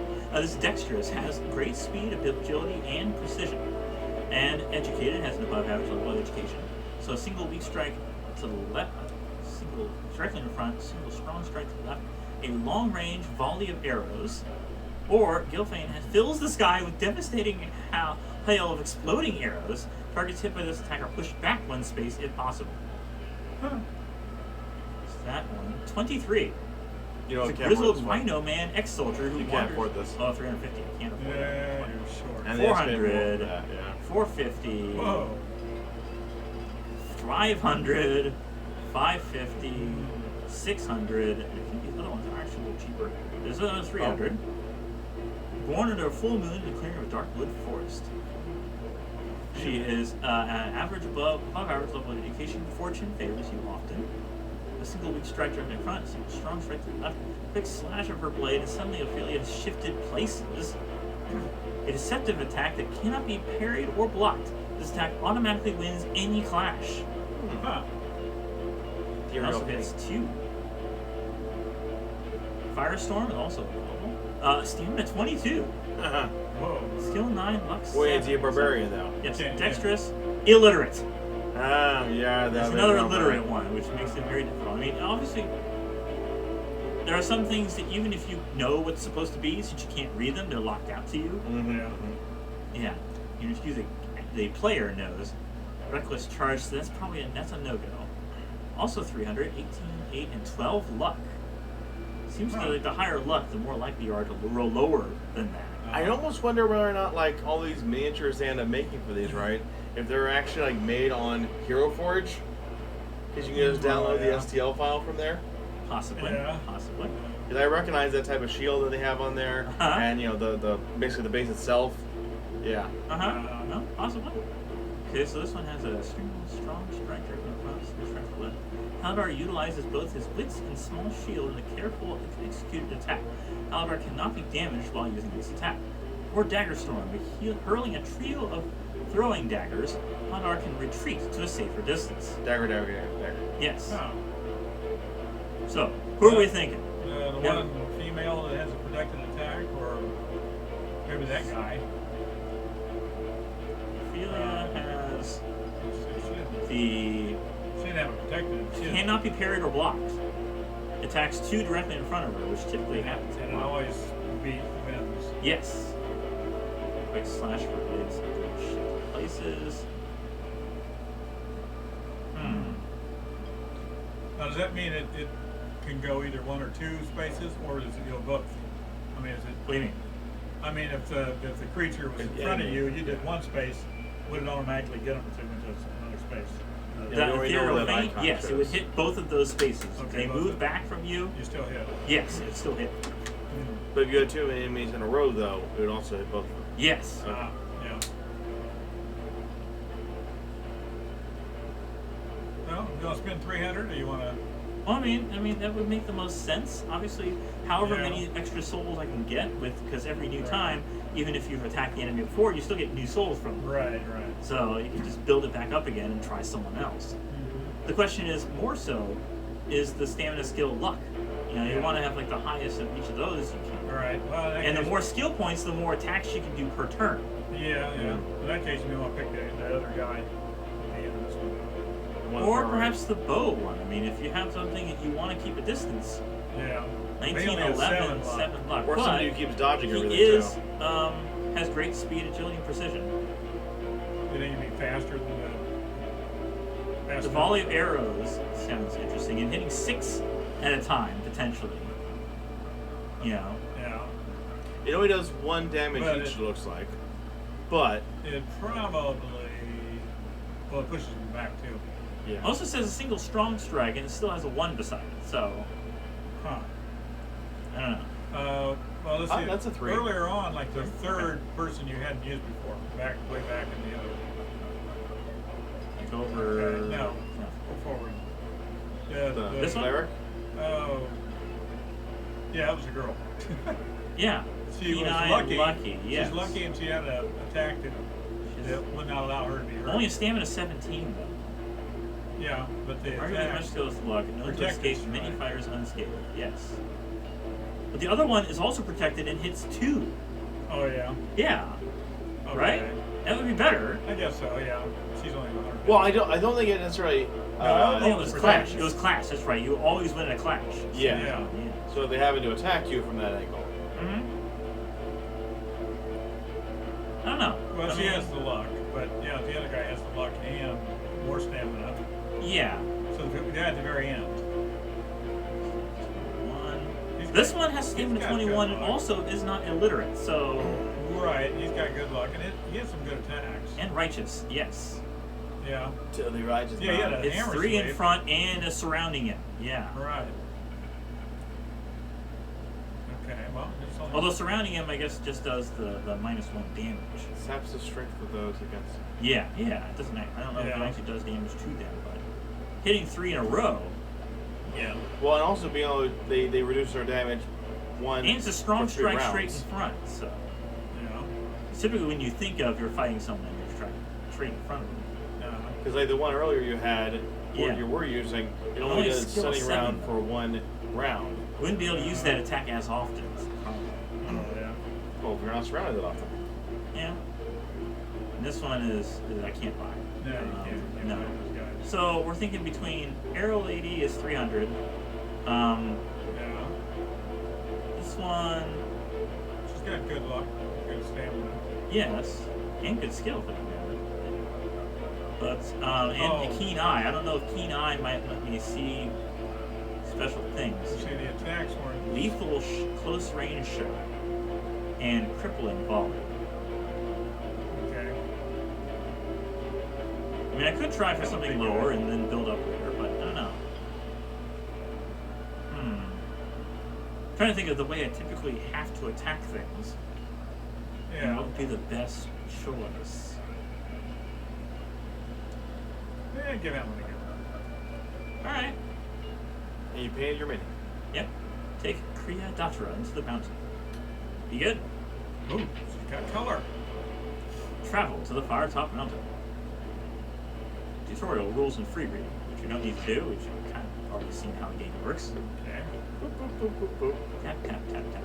Speaker 3: This dexterous has great speed, agility, and precision. And educated has an above average level of education. So a single weak strike to the left, single directly in the front, single strong strike to the left, a long range volley of arrows, or Gilfane fills the sky with devastating hail of exploding arrows. Targets hit by this attack are pushed back one space if possible.
Speaker 1: Huh.
Speaker 3: So that one. 23.
Speaker 2: You know,
Speaker 3: It's a
Speaker 2: can't afford
Speaker 3: grizzled
Speaker 2: this one.
Speaker 3: rhino man ex-soldier who
Speaker 2: You can't
Speaker 3: wanders.
Speaker 2: afford this.
Speaker 3: Oh, 350. I can't afford
Speaker 1: Yeah,
Speaker 3: it.
Speaker 1: you're short.
Speaker 2: And they have to pay more
Speaker 3: 400.
Speaker 2: for that, yeah.
Speaker 3: 450.
Speaker 1: Whoa.
Speaker 3: 500. 550. 600. And I think these other ones are actually a little cheaper. There's another 300. Born under a full moon in the clearing of a dark wood forest. She is average above average level of education. Fortune favors you often. A single weak strike directly in front, a single strong strike to the left. Quick slash of her blade, and suddenly Ophelia has shifted places. A deceptive attack that cannot be parried or blocked. This attack automatically wins any clash.
Speaker 1: Huh.
Speaker 3: It also hits 2. Firestorm, also available. Stamina 22.
Speaker 1: Whoa.
Speaker 3: Skill 9, luck 7.
Speaker 2: Wait, is he a barbarian though?
Speaker 3: Yes,
Speaker 1: Yeah, yeah.
Speaker 3: dexterous, illiterate.
Speaker 2: Ah, yeah,
Speaker 3: There's
Speaker 2: that's
Speaker 3: another illiterate one, which makes it very difficult. I mean, obviously, there are some things that even if you know what's supposed to be, since you can't read them, they're locked out to you.
Speaker 2: Mm-hmm.
Speaker 3: Yeah. You know, if the player knows. Reckless charge, so that's probably that's a no-go. Also 300, 18, 8, and 12 luck. Seems like the higher luck, the more likely you are to roll lower than that.
Speaker 2: I almost wonder whether or not like all these miniatures they end up making for these, right? If they're actually like made on Hero Forge, because you can just download the
Speaker 1: yeah.
Speaker 2: STL file from there.
Speaker 3: Possibly.
Speaker 1: Yeah.
Speaker 3: Possibly.
Speaker 2: Because I recognize that type of shield that they have on there,
Speaker 3: Uh-huh.
Speaker 2: and the basically the base itself. Yeah.
Speaker 3: No, possibly. Okay, so this one has a strong strike right in front, single strike to the left. Haldar utilizes both his wits and small shield in a careful executed attack. Haldar cannot be damaged while using this attack. Or Dagger Storm, hurling a trio of throwing daggers, Haldar can retreat to a safer distance.
Speaker 2: Dagger.
Speaker 3: Yes.
Speaker 1: Oh.
Speaker 3: So, who are we thinking?
Speaker 1: The
Speaker 3: Yeah.
Speaker 1: one female that has a protected attack, or maybe that guy.
Speaker 3: Ophelia has the
Speaker 1: She didn't have a protected. She didn't-
Speaker 3: cannot be parried or blocked. Attacks 2 directly in front of her, which typically happens.
Speaker 1: And it always wins.
Speaker 3: Yes. Quick slash for blades to shift places.
Speaker 1: Now, does that mean it can go either 1 or 2 spaces, or does it go both? I mean, is it?
Speaker 3: What do you mean?
Speaker 1: I mean, if the creature was in front of you, you did 1 space, would it automatically get them to into another space?
Speaker 2: Yeah, we
Speaker 3: The
Speaker 2: already know
Speaker 3: ethereal
Speaker 2: where that
Speaker 3: feint,
Speaker 2: icon
Speaker 3: yes, it would
Speaker 2: shows.
Speaker 3: hit both of those spaces. If
Speaker 1: Okay,
Speaker 3: they
Speaker 1: both
Speaker 3: move
Speaker 1: of-
Speaker 3: back from you,
Speaker 1: You still hit.
Speaker 3: yes, it still hit.
Speaker 2: But if you had 2 enemies in a row, though, it would also hit both of them.
Speaker 3: Yes.
Speaker 1: Yeah. Well, you want to spend 300, or you want to?
Speaker 3: Well, I mean that would make the most sense. Obviously, however
Speaker 1: Yeah.
Speaker 3: many extra souls I can get because every new time, even if you've attacked the enemy before, you still get new souls from them.
Speaker 1: Right.
Speaker 3: So you can just build it back up again and try someone else. The question is more so, is the stamina, skill, luck? You know, you
Speaker 1: Yeah.
Speaker 3: want to have like the highest of each of those you can.
Speaker 1: Right. Well, in that
Speaker 3: And the
Speaker 1: case-
Speaker 3: more skill points, the more attacks you can do per turn.
Speaker 1: Yeah. In that case, you may want to pick the other guy at the end of this one.
Speaker 2: One
Speaker 3: Or
Speaker 2: far right.
Speaker 3: perhaps the bow one. I mean, if you have something that you want to keep a distance,
Speaker 1: Yeah.
Speaker 3: 19,
Speaker 1: He only has
Speaker 3: 11,
Speaker 1: 7 luck.
Speaker 3: 7 luck.
Speaker 2: Or
Speaker 3: But
Speaker 2: somebody who keeps dodging
Speaker 3: he
Speaker 2: everything,
Speaker 3: is,
Speaker 2: too.
Speaker 3: has great speed, agility, and precision.
Speaker 1: You think it'd be faster than the?
Speaker 3: The volley of arrows sounds interesting, and hitting 6 at a time, potentially. You know.
Speaker 1: Yeah.
Speaker 2: It only does 1 damage
Speaker 1: But
Speaker 2: each,
Speaker 1: it-
Speaker 2: looks like. But,
Speaker 1: It probably. Well, it pushes them back too.
Speaker 2: yeah.
Speaker 3: Also says a single strong strike, and it still has a 1 beside it, so
Speaker 1: Huh.
Speaker 3: I don't know.
Speaker 1: Well, let's see.
Speaker 2: That's a 3.
Speaker 1: Earlier on, like the third person you hadn't used before, way back in the other.
Speaker 3: Like over.
Speaker 1: Okay, no, go forward.
Speaker 3: This one?
Speaker 2: Cleric?
Speaker 1: Oh, yeah, it was a girl.
Speaker 3: Yeah.
Speaker 1: She was
Speaker 3: Keen-eyed
Speaker 1: lucky.
Speaker 3: Lucky, yes.
Speaker 1: She's lucky, and she had an attack that would not allow her to be hurt.
Speaker 3: Only a stamina 17 though.
Speaker 1: Yeah, but the
Speaker 3: Arguably
Speaker 1: attack.
Speaker 3: much skills to luck, known to
Speaker 1: protected,
Speaker 3: escape many
Speaker 1: right.
Speaker 3: fighters unscathed. Yes. But the other one is also protected and hits 2.
Speaker 1: Oh yeah.
Speaker 3: Yeah.
Speaker 1: Okay.
Speaker 3: Right? That would be better.
Speaker 1: I guess so. Yeah. She's only 100.
Speaker 2: Well, I don't think it necessarily.
Speaker 1: No,
Speaker 3: Oh, it was
Speaker 1: protected.
Speaker 3: clash. It was clash. That's right. You always win in a clash.
Speaker 2: Yeah.
Speaker 1: Yeah.
Speaker 2: So they happen to attack you from that angle.
Speaker 3: Mm-hmm. I don't know.
Speaker 1: Well,
Speaker 3: I
Speaker 1: she
Speaker 3: mean,
Speaker 1: has the luck, but yeah, the other guy has the luck and more stamina.
Speaker 3: Yeah.
Speaker 1: So the guy at the very end.
Speaker 3: This one has stamina
Speaker 1: got
Speaker 3: 21
Speaker 1: good
Speaker 3: and
Speaker 1: luck.
Speaker 3: also is not illiterate, so.
Speaker 1: Right, he's got good luck, and he has some good attacks.
Speaker 3: And righteous, yes.
Speaker 1: Yeah.
Speaker 2: Totally righteous.
Speaker 1: Yeah, yeah.
Speaker 3: It's
Speaker 1: hammer
Speaker 3: 3 in
Speaker 1: sweep.
Speaker 3: front and a surrounding him, yeah.
Speaker 1: Right. Okay, well, it's only.
Speaker 3: Although surrounding him, I guess, just does the -1 damage.
Speaker 2: Saps the strength of those against.
Speaker 3: Yeah, it doesn't. I don't know if it
Speaker 1: Yeah.
Speaker 3: actually does damage to them, but hitting 3 in a row.
Speaker 1: Yeah.
Speaker 2: Well, and also being able to, they reduce their damage 1.
Speaker 3: And it's a strong
Speaker 2: for 3
Speaker 3: strike straight in
Speaker 2: rounds.
Speaker 3: front, so.
Speaker 1: Yeah.
Speaker 3: Typically, when you think of you're fighting someone, you're striking straight in front of them.
Speaker 2: Because like the one earlier you had,
Speaker 3: Yeah.
Speaker 2: you were using, it
Speaker 3: Only
Speaker 2: only does
Speaker 3: skill
Speaker 2: stunning
Speaker 3: 7,
Speaker 2: round
Speaker 3: though.
Speaker 2: for 1 round.
Speaker 3: Wouldn't be able to use that attack as often.
Speaker 1: Oh, yeah.
Speaker 2: Well, if you're not surrounded that often.
Speaker 3: Yeah. And this one is I can't buy.
Speaker 1: No, you can't.
Speaker 3: No.
Speaker 1: Those guys.
Speaker 3: So we're thinking between Arrow Lady is 300.
Speaker 1: Yeah.
Speaker 3: This one,
Speaker 1: She's got good luck, good stamina.
Speaker 3: yes, and good skill for that matter. But and a Keen Eye. I don't know if Keen Eye might let me see special things.
Speaker 1: See, the attacks weren't.
Speaker 3: Lethal close range shot and crippling volley.
Speaker 1: Okay.
Speaker 3: I mean, I could try for something lower and then build up later, but I don't know. Trying to think of the way I typically have to attack things. And
Speaker 1: Yeah.
Speaker 3: what would be the best choice?
Speaker 1: Yeah, give that one a go.
Speaker 3: All right.
Speaker 2: And you painted your mini.
Speaker 3: Yep. Take Kriya Datara into the mountain. Be good.
Speaker 1: Ooh, she's got color.
Speaker 3: Travel to the Firetop Mountain. Tutorial rules and free reading, which you don't need to do, which you've kind of already seen how the game works.
Speaker 1: Okay.
Speaker 2: Boop, boop, boop, boop, boop.
Speaker 3: Tap, tap, tap, tap.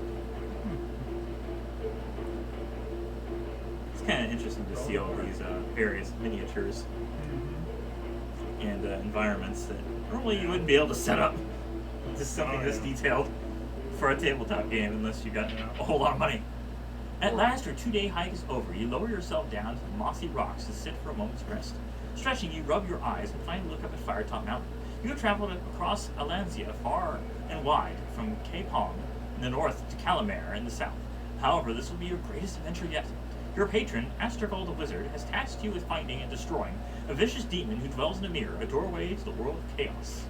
Speaker 3: It's kind of interesting to see all these various miniatures and environments that normally you wouldn't be able to set up just something this detailed for a tabletop game unless you got a whole lot of money. At last, your 2-day hike is over. You lower yourself down to the mossy rocks to sit for a moment's rest. Stretching, you rub your eyes and finally look up at Firetop Mountain. You have traveled across Alanzia far and wide, from Cape Hong in the north to Calamare in the south. However, this will be your greatest adventure yet. Your patron, Astergal the Wizard, has tasked you with finding and destroying a vicious demon who dwells in a mirror, a doorway to the world of chaos.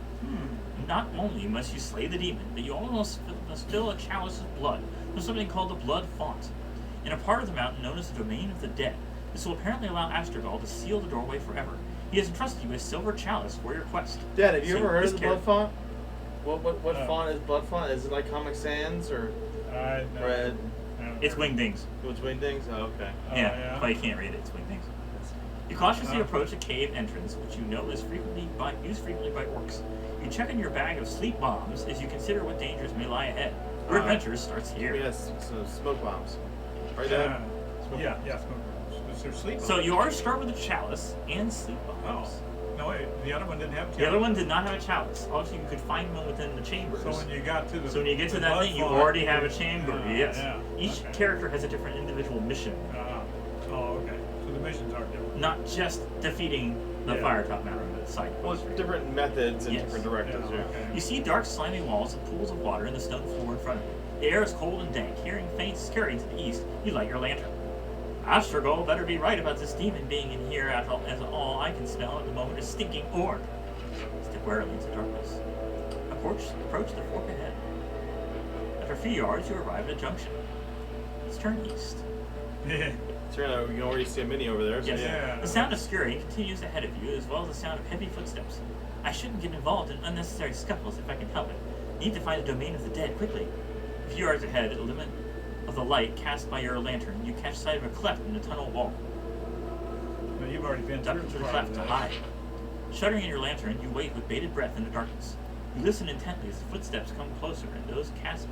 Speaker 3: Not only must you slay the demon, but you also must fill a chalice with blood from something called the Blood Font, in a part of the mountain known as the Domain of the Dead. This will apparently allow Astergal to seal the doorway forever. He has entrusted you a silver chalice for your quest.
Speaker 2: Dad, have you
Speaker 3: So
Speaker 2: ever heard
Speaker 3: this
Speaker 2: of the Blood Font? What
Speaker 1: No.
Speaker 2: font is Blood Font? Is it like Comic Sans or
Speaker 1: I know.
Speaker 2: Red?
Speaker 3: It's Wingdings.
Speaker 2: What's Wingdings? Oh, okay.
Speaker 3: Yeah, but you can't read it. It's Wingdings. You cautiously
Speaker 1: Oh.
Speaker 3: approach a cave entrance, which you know is used frequently by orcs. You check in your bag of sleep bombs as you consider what dangers may lie ahead. Your adventure starts here.
Speaker 2: Yes, so smoke bombs. Right
Speaker 1: Yeah.
Speaker 2: there.
Speaker 1: Yeah, yeah, smoke bombs. Is there sleep
Speaker 3: So
Speaker 1: bombs?
Speaker 3: you already start with a chalice and sleep
Speaker 1: Oh.
Speaker 3: bombs.
Speaker 1: No, wait. The other one didn't have.
Speaker 3: The other one did not have a chalice. Also, you could find one within the chambers.
Speaker 1: So when you got to the.
Speaker 3: So when you get to
Speaker 1: the
Speaker 3: that
Speaker 1: blood
Speaker 3: thing, you
Speaker 1: font,
Speaker 3: already have a chamber.
Speaker 1: Yeah,
Speaker 3: Yes.
Speaker 1: yeah,
Speaker 3: Each
Speaker 1: okay.
Speaker 3: character has a different individual mission,
Speaker 1: Oh, okay. So the missions are different.
Speaker 3: not just defeating the
Speaker 1: Yeah.
Speaker 3: Firetop Mountain side
Speaker 2: Well, it's
Speaker 3: quest.
Speaker 2: different methods and
Speaker 3: Yes.
Speaker 2: different directives.
Speaker 1: Yeah,
Speaker 2: Yeah.
Speaker 1: okay.
Speaker 3: You see dark, slimy walls and pools of water in the stone floor in front of you. The air is cold and dank. Hearing faint scurrying to the east, you light your lantern. Astergal better be right about this demon being in here, as all I can smell at the moment is stinking orb. Step warily into darkness. Approach the fork ahead. A After a few yards, you arrive at a junction. Let's turn east.
Speaker 1: Yeah.
Speaker 2: Turn out, you can already see a mini over there. So
Speaker 3: Yes.
Speaker 2: yeah.
Speaker 3: The sound of scurrying continues ahead of you, as well as the sound of heavy footsteps. I shouldn't get involved in unnecessary scuffles if I can help it. Need to find the domain of the dead quickly. A few yards ahead, at the limit of the light cast by your lantern, you catch sight of a cleft in the tunnel wall.
Speaker 1: But you've already been
Speaker 3: Duck
Speaker 1: through
Speaker 3: into the
Speaker 1: part
Speaker 3: cleft
Speaker 1: of
Speaker 3: to
Speaker 1: this.
Speaker 3: hide. Shuddering in your lantern, you wait with bated breath in the darkness. You listen intently as the footsteps come closer and those pass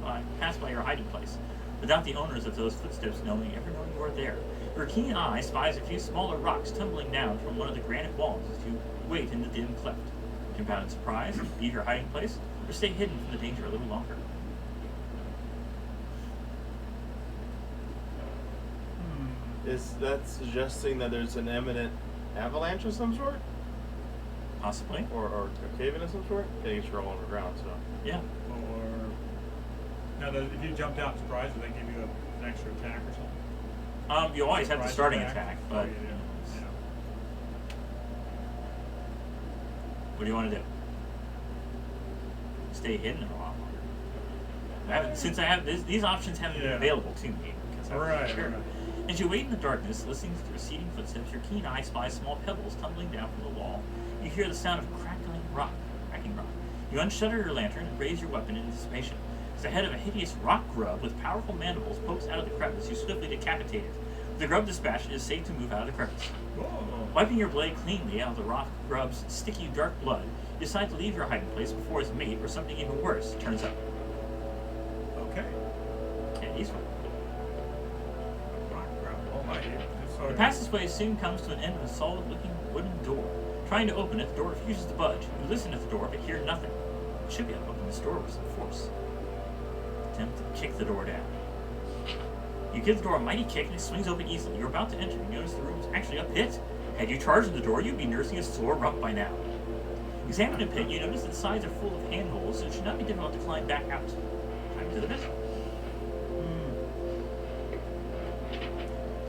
Speaker 3: by your hiding place, without the owners of those footsteps ever knowing you are there. Your keen eye spies a few smaller rocks tumbling down from one of the granite walls as you wait in the dim cleft. Jump out in surprise, leave your hiding place, or stay hidden from the danger a little longer.
Speaker 2: Is that suggesting that there's an imminent avalanche of some sort?
Speaker 3: Possibly.
Speaker 2: Or a cave-in of some sort? I guess you're all underground, so.
Speaker 3: Yeah.
Speaker 1: Or now, if you jumped out in surprise, would they give you an extra attack or something?
Speaker 3: You always have the
Speaker 1: Surprise
Speaker 3: starting attack, but
Speaker 1: Oh, you do. Yeah.
Speaker 3: what do you want to do? Stay hidden a lot longer. Since I have these options haven't been
Speaker 1: Yeah.
Speaker 3: available to me because I wasn't
Speaker 1: Right,
Speaker 3: sure.
Speaker 1: right.
Speaker 3: As you wait in the darkness, listening to the receding footsteps, your keen eye spies small pebbles tumbling down from the wall. You hear the sound of cracking rock. You unshutter your lantern and raise your weapon in anticipation. As the head of a hideous rock grub with powerful mandibles pokes out of the crevice, you swiftly decapitate it. With the grub dispatched, it is safe to move out of the crevice.
Speaker 1: Whoa.
Speaker 3: Wiping your blade cleanly out of the rock grub's sticky, dark blood, you decide to leave your hiding place before his mate or something even worse turns up.
Speaker 1: Okay.
Speaker 3: Okay, eastward.
Speaker 1: Rock grab. Oh my. It's sort
Speaker 3: The
Speaker 1: of-
Speaker 3: passageway soon comes to an end of a solid-looking wooden door. Trying to open it, the door refuses to budge. You listen at the door, but hear nothing. You should be able to open this door with some force. Attempt to kick the door down. You give the door a mighty kick and it swings open easily. You're about to enter and notice the room is actually a pit. Had you charged the door, you'd be nursing a sore rump by now. Examining the pit, you notice that the sides are full of handholds, so it should not be difficult to climb back out. Climb to the pit.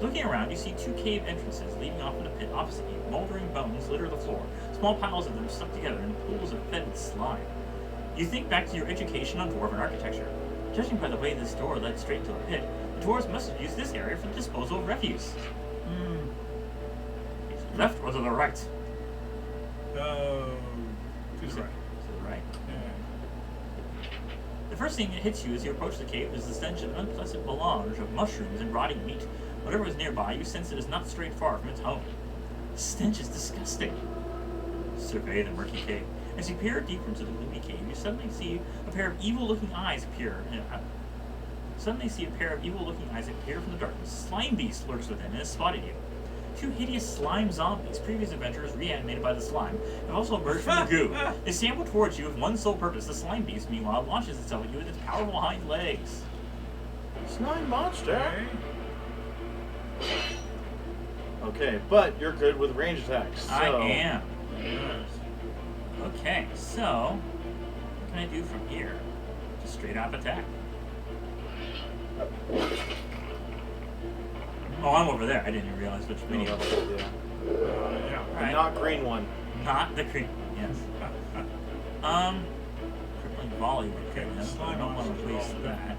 Speaker 3: Looking around, you see two cave entrances leading off in a pit opposite you. Moldering bones litter the floor, small piles of them stuck together in pools of fetid slime. You think back to your education on dwarven architecture. Judging by the way this door led straight to a pit, the dwarves must have used this area for the disposal of refuse. To the left or to the right?
Speaker 1: To the right.
Speaker 3: To the right.
Speaker 1: Yeah.
Speaker 3: The first thing that hits you as you approach the cave is the stench of an unpleasant melange of mushrooms and rotting meat. Whatever is nearby, you sense it is not straight far from its home. The stench is disgusting. Survey the murky cave. As you peer deeper into the gloomy cave, you suddenly see a pair of evil-looking eyes appear. Suddenly see a pair of evil-looking eyes appear from the darkness. A slime beast lurks within and has spotted you. Two hideous slime zombies, previous adventurers reanimated by the slime, have also emerged from the goo. They stumble towards you with one sole purpose. The slime beast, meanwhile, launches itself at you with its powerful hind legs.
Speaker 2: Slime monster.
Speaker 1: Okay.
Speaker 2: Okay, but you're good with range attacks. So.
Speaker 3: I am.
Speaker 1: Yes.
Speaker 3: Okay, so what can I do from here? Just straight up attack. Oh, I'm over there. I didn't even realize which mini.
Speaker 2: Yeah.
Speaker 1: Yeah.
Speaker 3: Alright.
Speaker 2: Not green one.
Speaker 3: Not the cream. Yes. Crippling volley would kill him, but I don't want to waste that.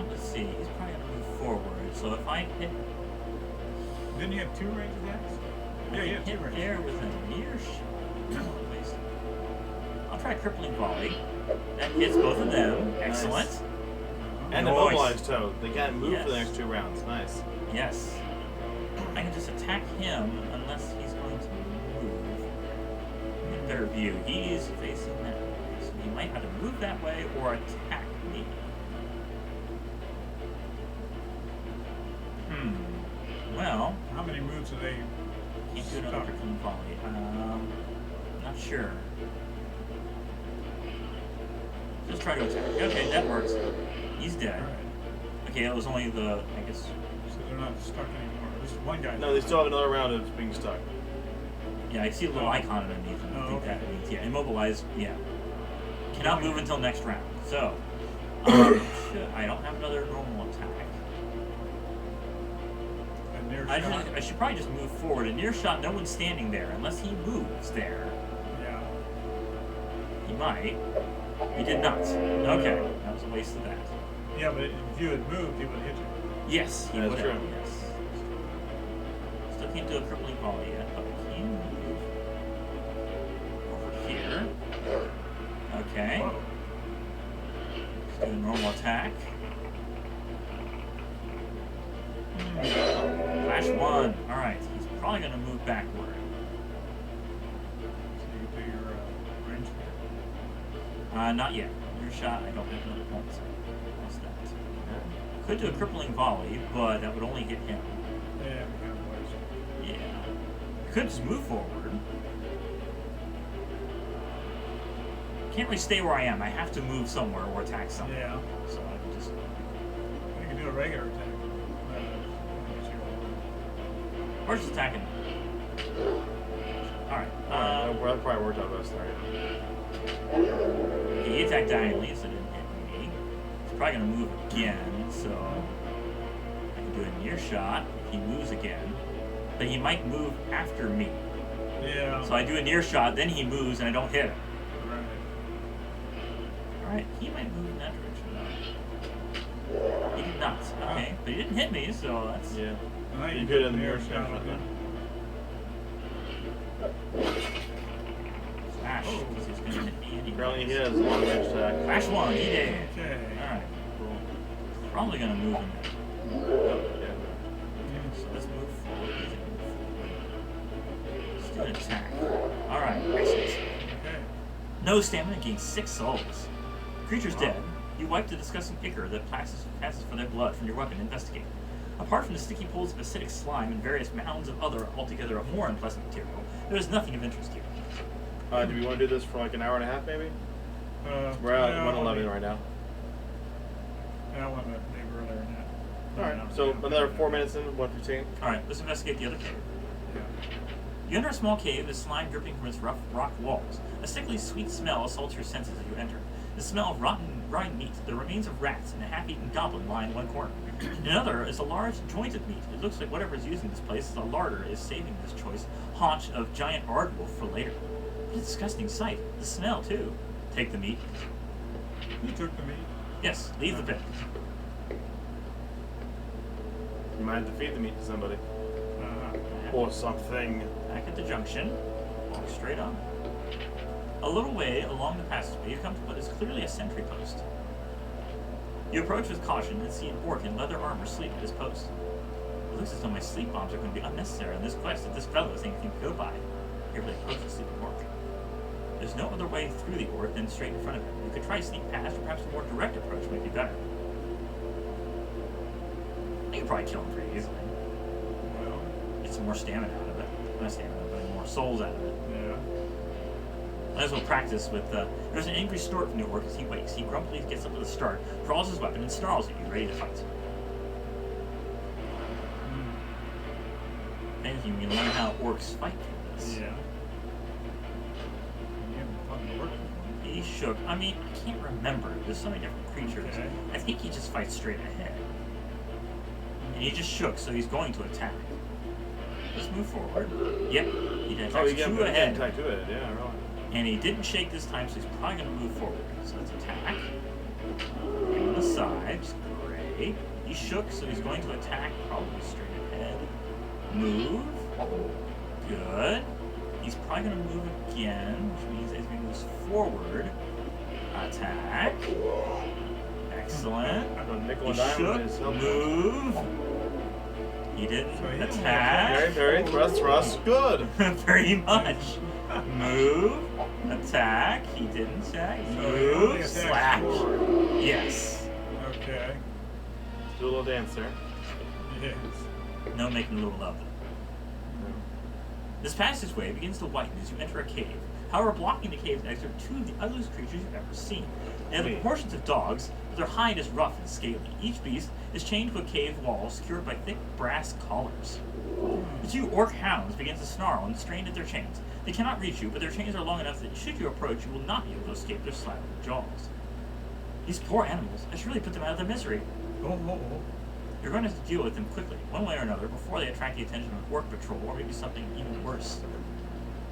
Speaker 3: Let's see. He's probably gonna move forward. So if I hit,
Speaker 1: Didn't you have two range attacks? Yeah, you have two
Speaker 3: hit
Speaker 1: range.
Speaker 3: there with a near shot. I'll try crippling volley. That hits both of them. Excellent.
Speaker 2: Nice. And
Speaker 3: Nice.
Speaker 2: immobilized toe. They can't move for the
Speaker 3: Yes.
Speaker 2: next 2 rounds. Nice.
Speaker 3: Yes. I can just attack him unless he's going to move. In better view, he's facing that way, so he might either move that way or attack me. Well,
Speaker 1: How many moves do they?
Speaker 3: can't do another crippling volley. Not sure. Just try to attack. Okay, that works. He's dead.
Speaker 1: Alright.
Speaker 3: Okay, that was only the, I guess.
Speaker 1: So they're not stuck anymore. At least one guy.
Speaker 2: No, they still have another round of being stuck.
Speaker 3: Yeah, I see a little icon underneath him. I
Speaker 1: Oh,
Speaker 3: think
Speaker 1: okay.
Speaker 3: that means, yeah, immobilized, yeah. Cannot move until next round. So, I don't have another normal attack.
Speaker 1: And near
Speaker 3: I
Speaker 1: shot.
Speaker 3: should probably just move forward. A near shot, no one's standing there unless he moves there.
Speaker 1: Yeah.
Speaker 3: He might. He did not. Okay, that was a waste of that.
Speaker 1: Yeah, but if you had moved, he would have hit you.
Speaker 3: Yes, he
Speaker 2: That's
Speaker 3: would
Speaker 2: true.
Speaker 3: have. Yes. Still can't do a crippling volley yet, but we can move over here. Okay.
Speaker 1: Whoa.
Speaker 3: Let's do a normal attack. Flash 1. Alright, he's probably going to move backward.
Speaker 1: So you do your range attack.
Speaker 3: Not yet. Your shot, I don't have enough points. What's that? Could do a crippling volley, but that would only hit him.
Speaker 1: Yeah, we got ways.
Speaker 3: Yeah. Could just move forward. Can't really stay where I am. I have to move somewhere or attack somewhere.
Speaker 1: Yeah.
Speaker 3: So I can just.
Speaker 1: You can do a regular attack.
Speaker 3: Or just attacking. Alright.
Speaker 2: That probably worked out best, right?
Speaker 3: He attacked diagonally, so it didn't hit me. He's probably going to move again, so I can do a near shot if he moves again. But he might move after me.
Speaker 1: Yeah.
Speaker 3: So I do a near shot, then he moves, and I don't hit him.
Speaker 1: Right.
Speaker 3: Alright, he might move in that direction though. He did not. Okay, but he didn't hit me, so that's.
Speaker 2: Yeah.
Speaker 1: I think
Speaker 2: You
Speaker 1: you
Speaker 2: could
Speaker 1: got
Speaker 2: in the mirror
Speaker 1: shot
Speaker 2: shot
Speaker 1: with
Speaker 2: then.
Speaker 1: him.
Speaker 3: Flash, because he's going to hit me anyway.
Speaker 2: Apparently he has a long range attack.
Speaker 3: Flash 1, he did.
Speaker 1: Okay.
Speaker 3: Alright, probably going to move in there.
Speaker 2: Yeah.
Speaker 3: So let's move forward. He's gonna move forward. Let's do an attack. Alright, excellent.
Speaker 1: Okay.
Speaker 3: No stamina gains 6 souls. Creature's dead. You wipe the disgusting ichor that passes for their blood from your weapon and investigate. Apart from the sticky pools of acidic slime and various mounds of other, altogether more unpleasant material, there is nothing of interest here.
Speaker 2: Do we want to do this for like an hour and a half, maybe? We're at
Speaker 1: yeah,
Speaker 2: 111 right now.
Speaker 1: Yeah, I want to leave earlier than that.
Speaker 2: Alright, so another 4 minutes in, 1:15.
Speaker 3: Alright, let's investigate the other cave.
Speaker 1: Yeah.
Speaker 3: You enter a small cave with slime dripping from its rough rock walls. A sickly sweet smell assaults your senses as you enter. The smell of rotten meat, the remains of rats, and a half-eaten goblin lie in one corner. In another is a large jointed meat. It looks like whatever is using this place as a larder is saving this choice haunch of giant aardwolf for later. What a disgusting sight. The smell, too. Take the meat.
Speaker 1: You took the meat.
Speaker 3: Yes, leave the pit.
Speaker 2: You might have to feed the meat to somebody. Or something.
Speaker 3: Back at the junction. Walk straight on. A little way along the passageway, you come to what is clearly a sentry post. You approach with caution and see an orc in leather armor sleep at his post. It looks as though my sleep bombs are going to be unnecessary on this quest if this fellow is anything to go by. Here really approach the sleeping orc. There's no other way through the orc than straight in front of him. You could try sneak past, or perhaps a more direct approach might be better. You could probably kill him pretty easily.
Speaker 1: Well,
Speaker 3: Get some more stamina out of it. Not stamina, but more souls out of it.
Speaker 1: yeah.
Speaker 3: Might as well practice with, there's an angry snort from the orc as he wakes. He grumpily gets up with a start, draws his weapon, and snarls at you, ready to fight. And you can learn how orcs fight through this.
Speaker 1: Yeah. You haven't fucking worked with
Speaker 3: He shook. I mean, I can't remember. There's so many different creatures.
Speaker 1: Okay.
Speaker 3: I think he just fights straight ahead. And he just shook, so he's going to attack. Let's move forward. Yep, he attacks
Speaker 2: Oh, you get
Speaker 3: two ahead.
Speaker 2: attack to it, yeah, really.
Speaker 3: And he didn't shake this time, so he's probably going to move forward. So let's attack. On the sides. Great. He shook, so he's going to attack, probably straight ahead. Move. Good. He's probably going to move again, which means as he moves forward, attack. Excellent.
Speaker 2: So nickel
Speaker 3: He
Speaker 2: and dime
Speaker 3: shook,
Speaker 2: is helpful.
Speaker 3: move. He didn't
Speaker 1: So he didn't
Speaker 3: attack.
Speaker 2: Very, thrust, good.
Speaker 3: Very much. Move. Attack. He didn't attack.
Speaker 1: So he only
Speaker 3: Move.
Speaker 1: attacks
Speaker 3: Slash.
Speaker 1: forward.
Speaker 3: Yes.
Speaker 1: Okay.
Speaker 2: Do a little dance there.
Speaker 1: Yes.
Speaker 3: No making a little love. This passageway begins to whiten as you enter a cave. However, blocking the cave's exit are two of the ugliest creatures you've ever seen. They have the proportions of dogs, but their hide is rough and scaly. Each beast is chained to a cave wall secured by thick brass collars. The two orc hounds begin to snarl and strain at their chains. They cannot reach you, but their chains are long enough that should you approach, you will not be able to escape their slapping jaws. These poor animals, I should really put them out of their misery.
Speaker 1: Oh.
Speaker 3: You're going to have to deal with them quickly, one way or another, before they attract the attention of an orc patrol, or maybe something even worse.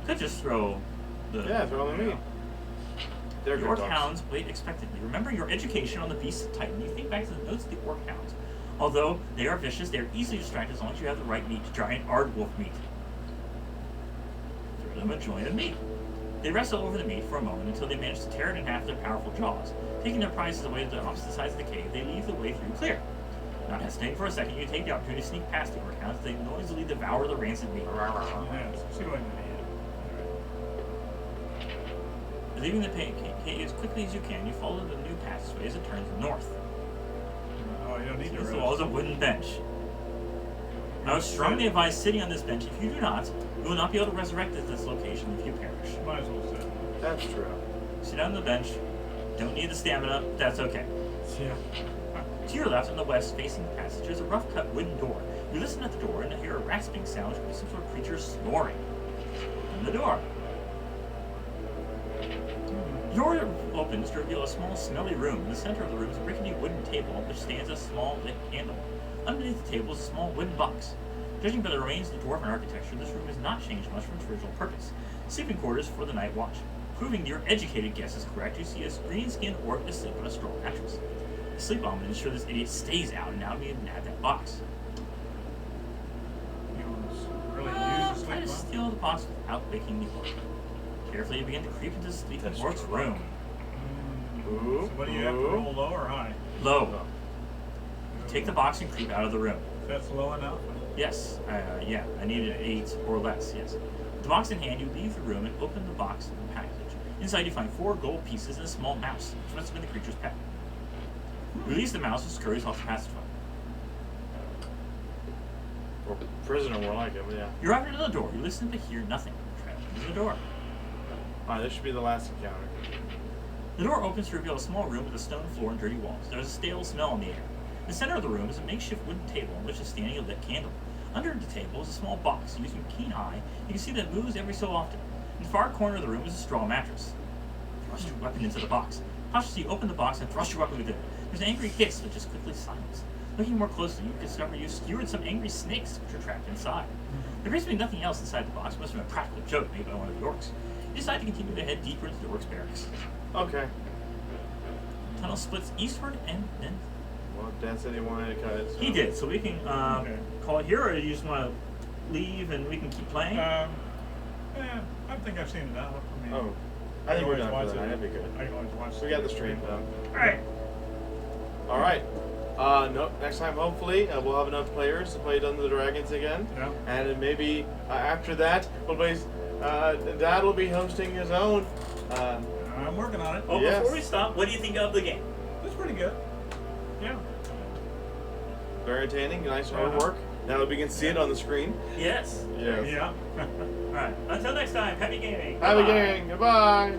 Speaker 3: Could just throw the...
Speaker 2: Yeah, throw on the meat. They're
Speaker 3: The
Speaker 2: good
Speaker 3: orc
Speaker 2: dogs.
Speaker 3: hounds wait expectantly. Remember your education on the beasts of Titan. You think back to the notes of the orc hounds. Although they are vicious, they are easily distracted as long as you have the right meat. Giant aardwolf meat. Throw them a joint of meat. They wrestle over the meat for a moment until they manage to tear it in half with their powerful jaws. Taking their prizes away to the opposite sides of the cave, they leave the way through clear. Not hesitating for a second, you take the opportunity to sneak past the orc hounds as they noisily devour the rancid meat.
Speaker 1: Yes. See what I mean.
Speaker 3: Leaving the cave as quickly as you can, you follow the new passageway as it turns north.
Speaker 1: Oh, you don't need to
Speaker 3: Against the
Speaker 1: rest.
Speaker 3: wall is a wooden bench. I would strongly advise sitting on this bench. If you do not, you will not be able to resurrect at this location if you perish.
Speaker 1: Might as well sit.
Speaker 2: That's true.
Speaker 3: Sit down on the bench. Don't need the stamina. That's okay.
Speaker 1: Yeah.
Speaker 3: To your left, on the west, facing the passage, is a rough-cut wooden door. You listen at the door and hear a rasping sound, which could be some sort of creature snoring. Open the door. The door opens to reveal a small, smelly room. In the center of the room is a rickety wooden table on which stands a small lit candle. Underneath the table is a small wooden box. Judging by the remains of the dwarven architecture, this room has not changed much from its original purpose. Sleeping quarters for the night watch. Proving your educated guess is correct, you see a green-skinned orc asleep on a straw mattress. The sleep omelet ensure this idiot stays out and now being at that box.
Speaker 1: You want to really
Speaker 3: Try
Speaker 1: use the
Speaker 3: to
Speaker 1: sleep
Speaker 3: steal the box without waking the orc. Carefully, you begin to creep into the sleeping
Speaker 2: That's
Speaker 3: orc's
Speaker 2: true.
Speaker 3: room.
Speaker 2: Ooh,
Speaker 1: So what do you have to
Speaker 2: ooh.
Speaker 1: roll, low or high?
Speaker 3: Low. Take the box and creep out of the room.
Speaker 1: That's low enough.
Speaker 3: Yes, yeah, I needed 8 or less, yes. With the box in hand, you leave the room and open the box and the package. Inside, you find 4 gold pieces and a small mouse, which must have been the creature's pet. Release the mouse, which scurries off the passageway.
Speaker 2: Or prisoner, more like it, but yeah.
Speaker 3: You arrive at the door. You listen but hear nothing. Try to open the door.
Speaker 2: Alright, this should be the last encounter.
Speaker 3: The door opens to reveal a small room with a stone floor and dirty walls. There is a stale smell in the air. In the center of the room is a makeshift wooden table on which is standing a lit candle. Under the table is a small box. Using a keen eye, you can see that it moves every so often. In the far corner of the room is a straw mattress. Thrust your weapon into the box. Cautiously, you open the box and thrust your weapon within. There's an angry hiss, which is quickly silenced. Looking more closely, you discover you've skewered some angry snakes, which are trapped inside. There appears to be nothing else inside the box. It must have been a practical joke made by one of the orcs. You decide to continue to head deeper into the orcs' barracks.
Speaker 2: Okay.
Speaker 3: The tunnel splits eastward and then...
Speaker 2: Well, Dad said he wanted to cut it. So.
Speaker 3: He did, so we can
Speaker 1: Okay.
Speaker 3: call it here, or you just want to leave and we can keep playing?
Speaker 1: Yeah, I think I've seen it now. I mean,
Speaker 2: Oh. I think we're
Speaker 1: always
Speaker 2: done
Speaker 1: watch
Speaker 2: for the night.
Speaker 1: it.
Speaker 2: That'd be good.
Speaker 1: I can always watch
Speaker 2: We got the stream done.
Speaker 3: Alright.
Speaker 2: Alright. No, next time, hopefully, we'll have enough players to play Dungeons & Dragons again.
Speaker 1: Yeah.
Speaker 2: And then maybe after that, we'll play. Dad will be hosting his own.
Speaker 1: I'm working on it.
Speaker 3: Oh,
Speaker 2: Yes.
Speaker 3: before we stop, what do you think of the game?
Speaker 1: It's pretty good. Yeah.
Speaker 2: Very entertaining, nice hard
Speaker 1: Uh-huh.
Speaker 2: work. Now that we can see it on the screen.
Speaker 3: Yes.
Speaker 2: Yes.
Speaker 1: Yeah.
Speaker 3: Alright. Until next time, happy gaming.
Speaker 2: Have a
Speaker 3: Bye-bye.
Speaker 2: game. Goodbye.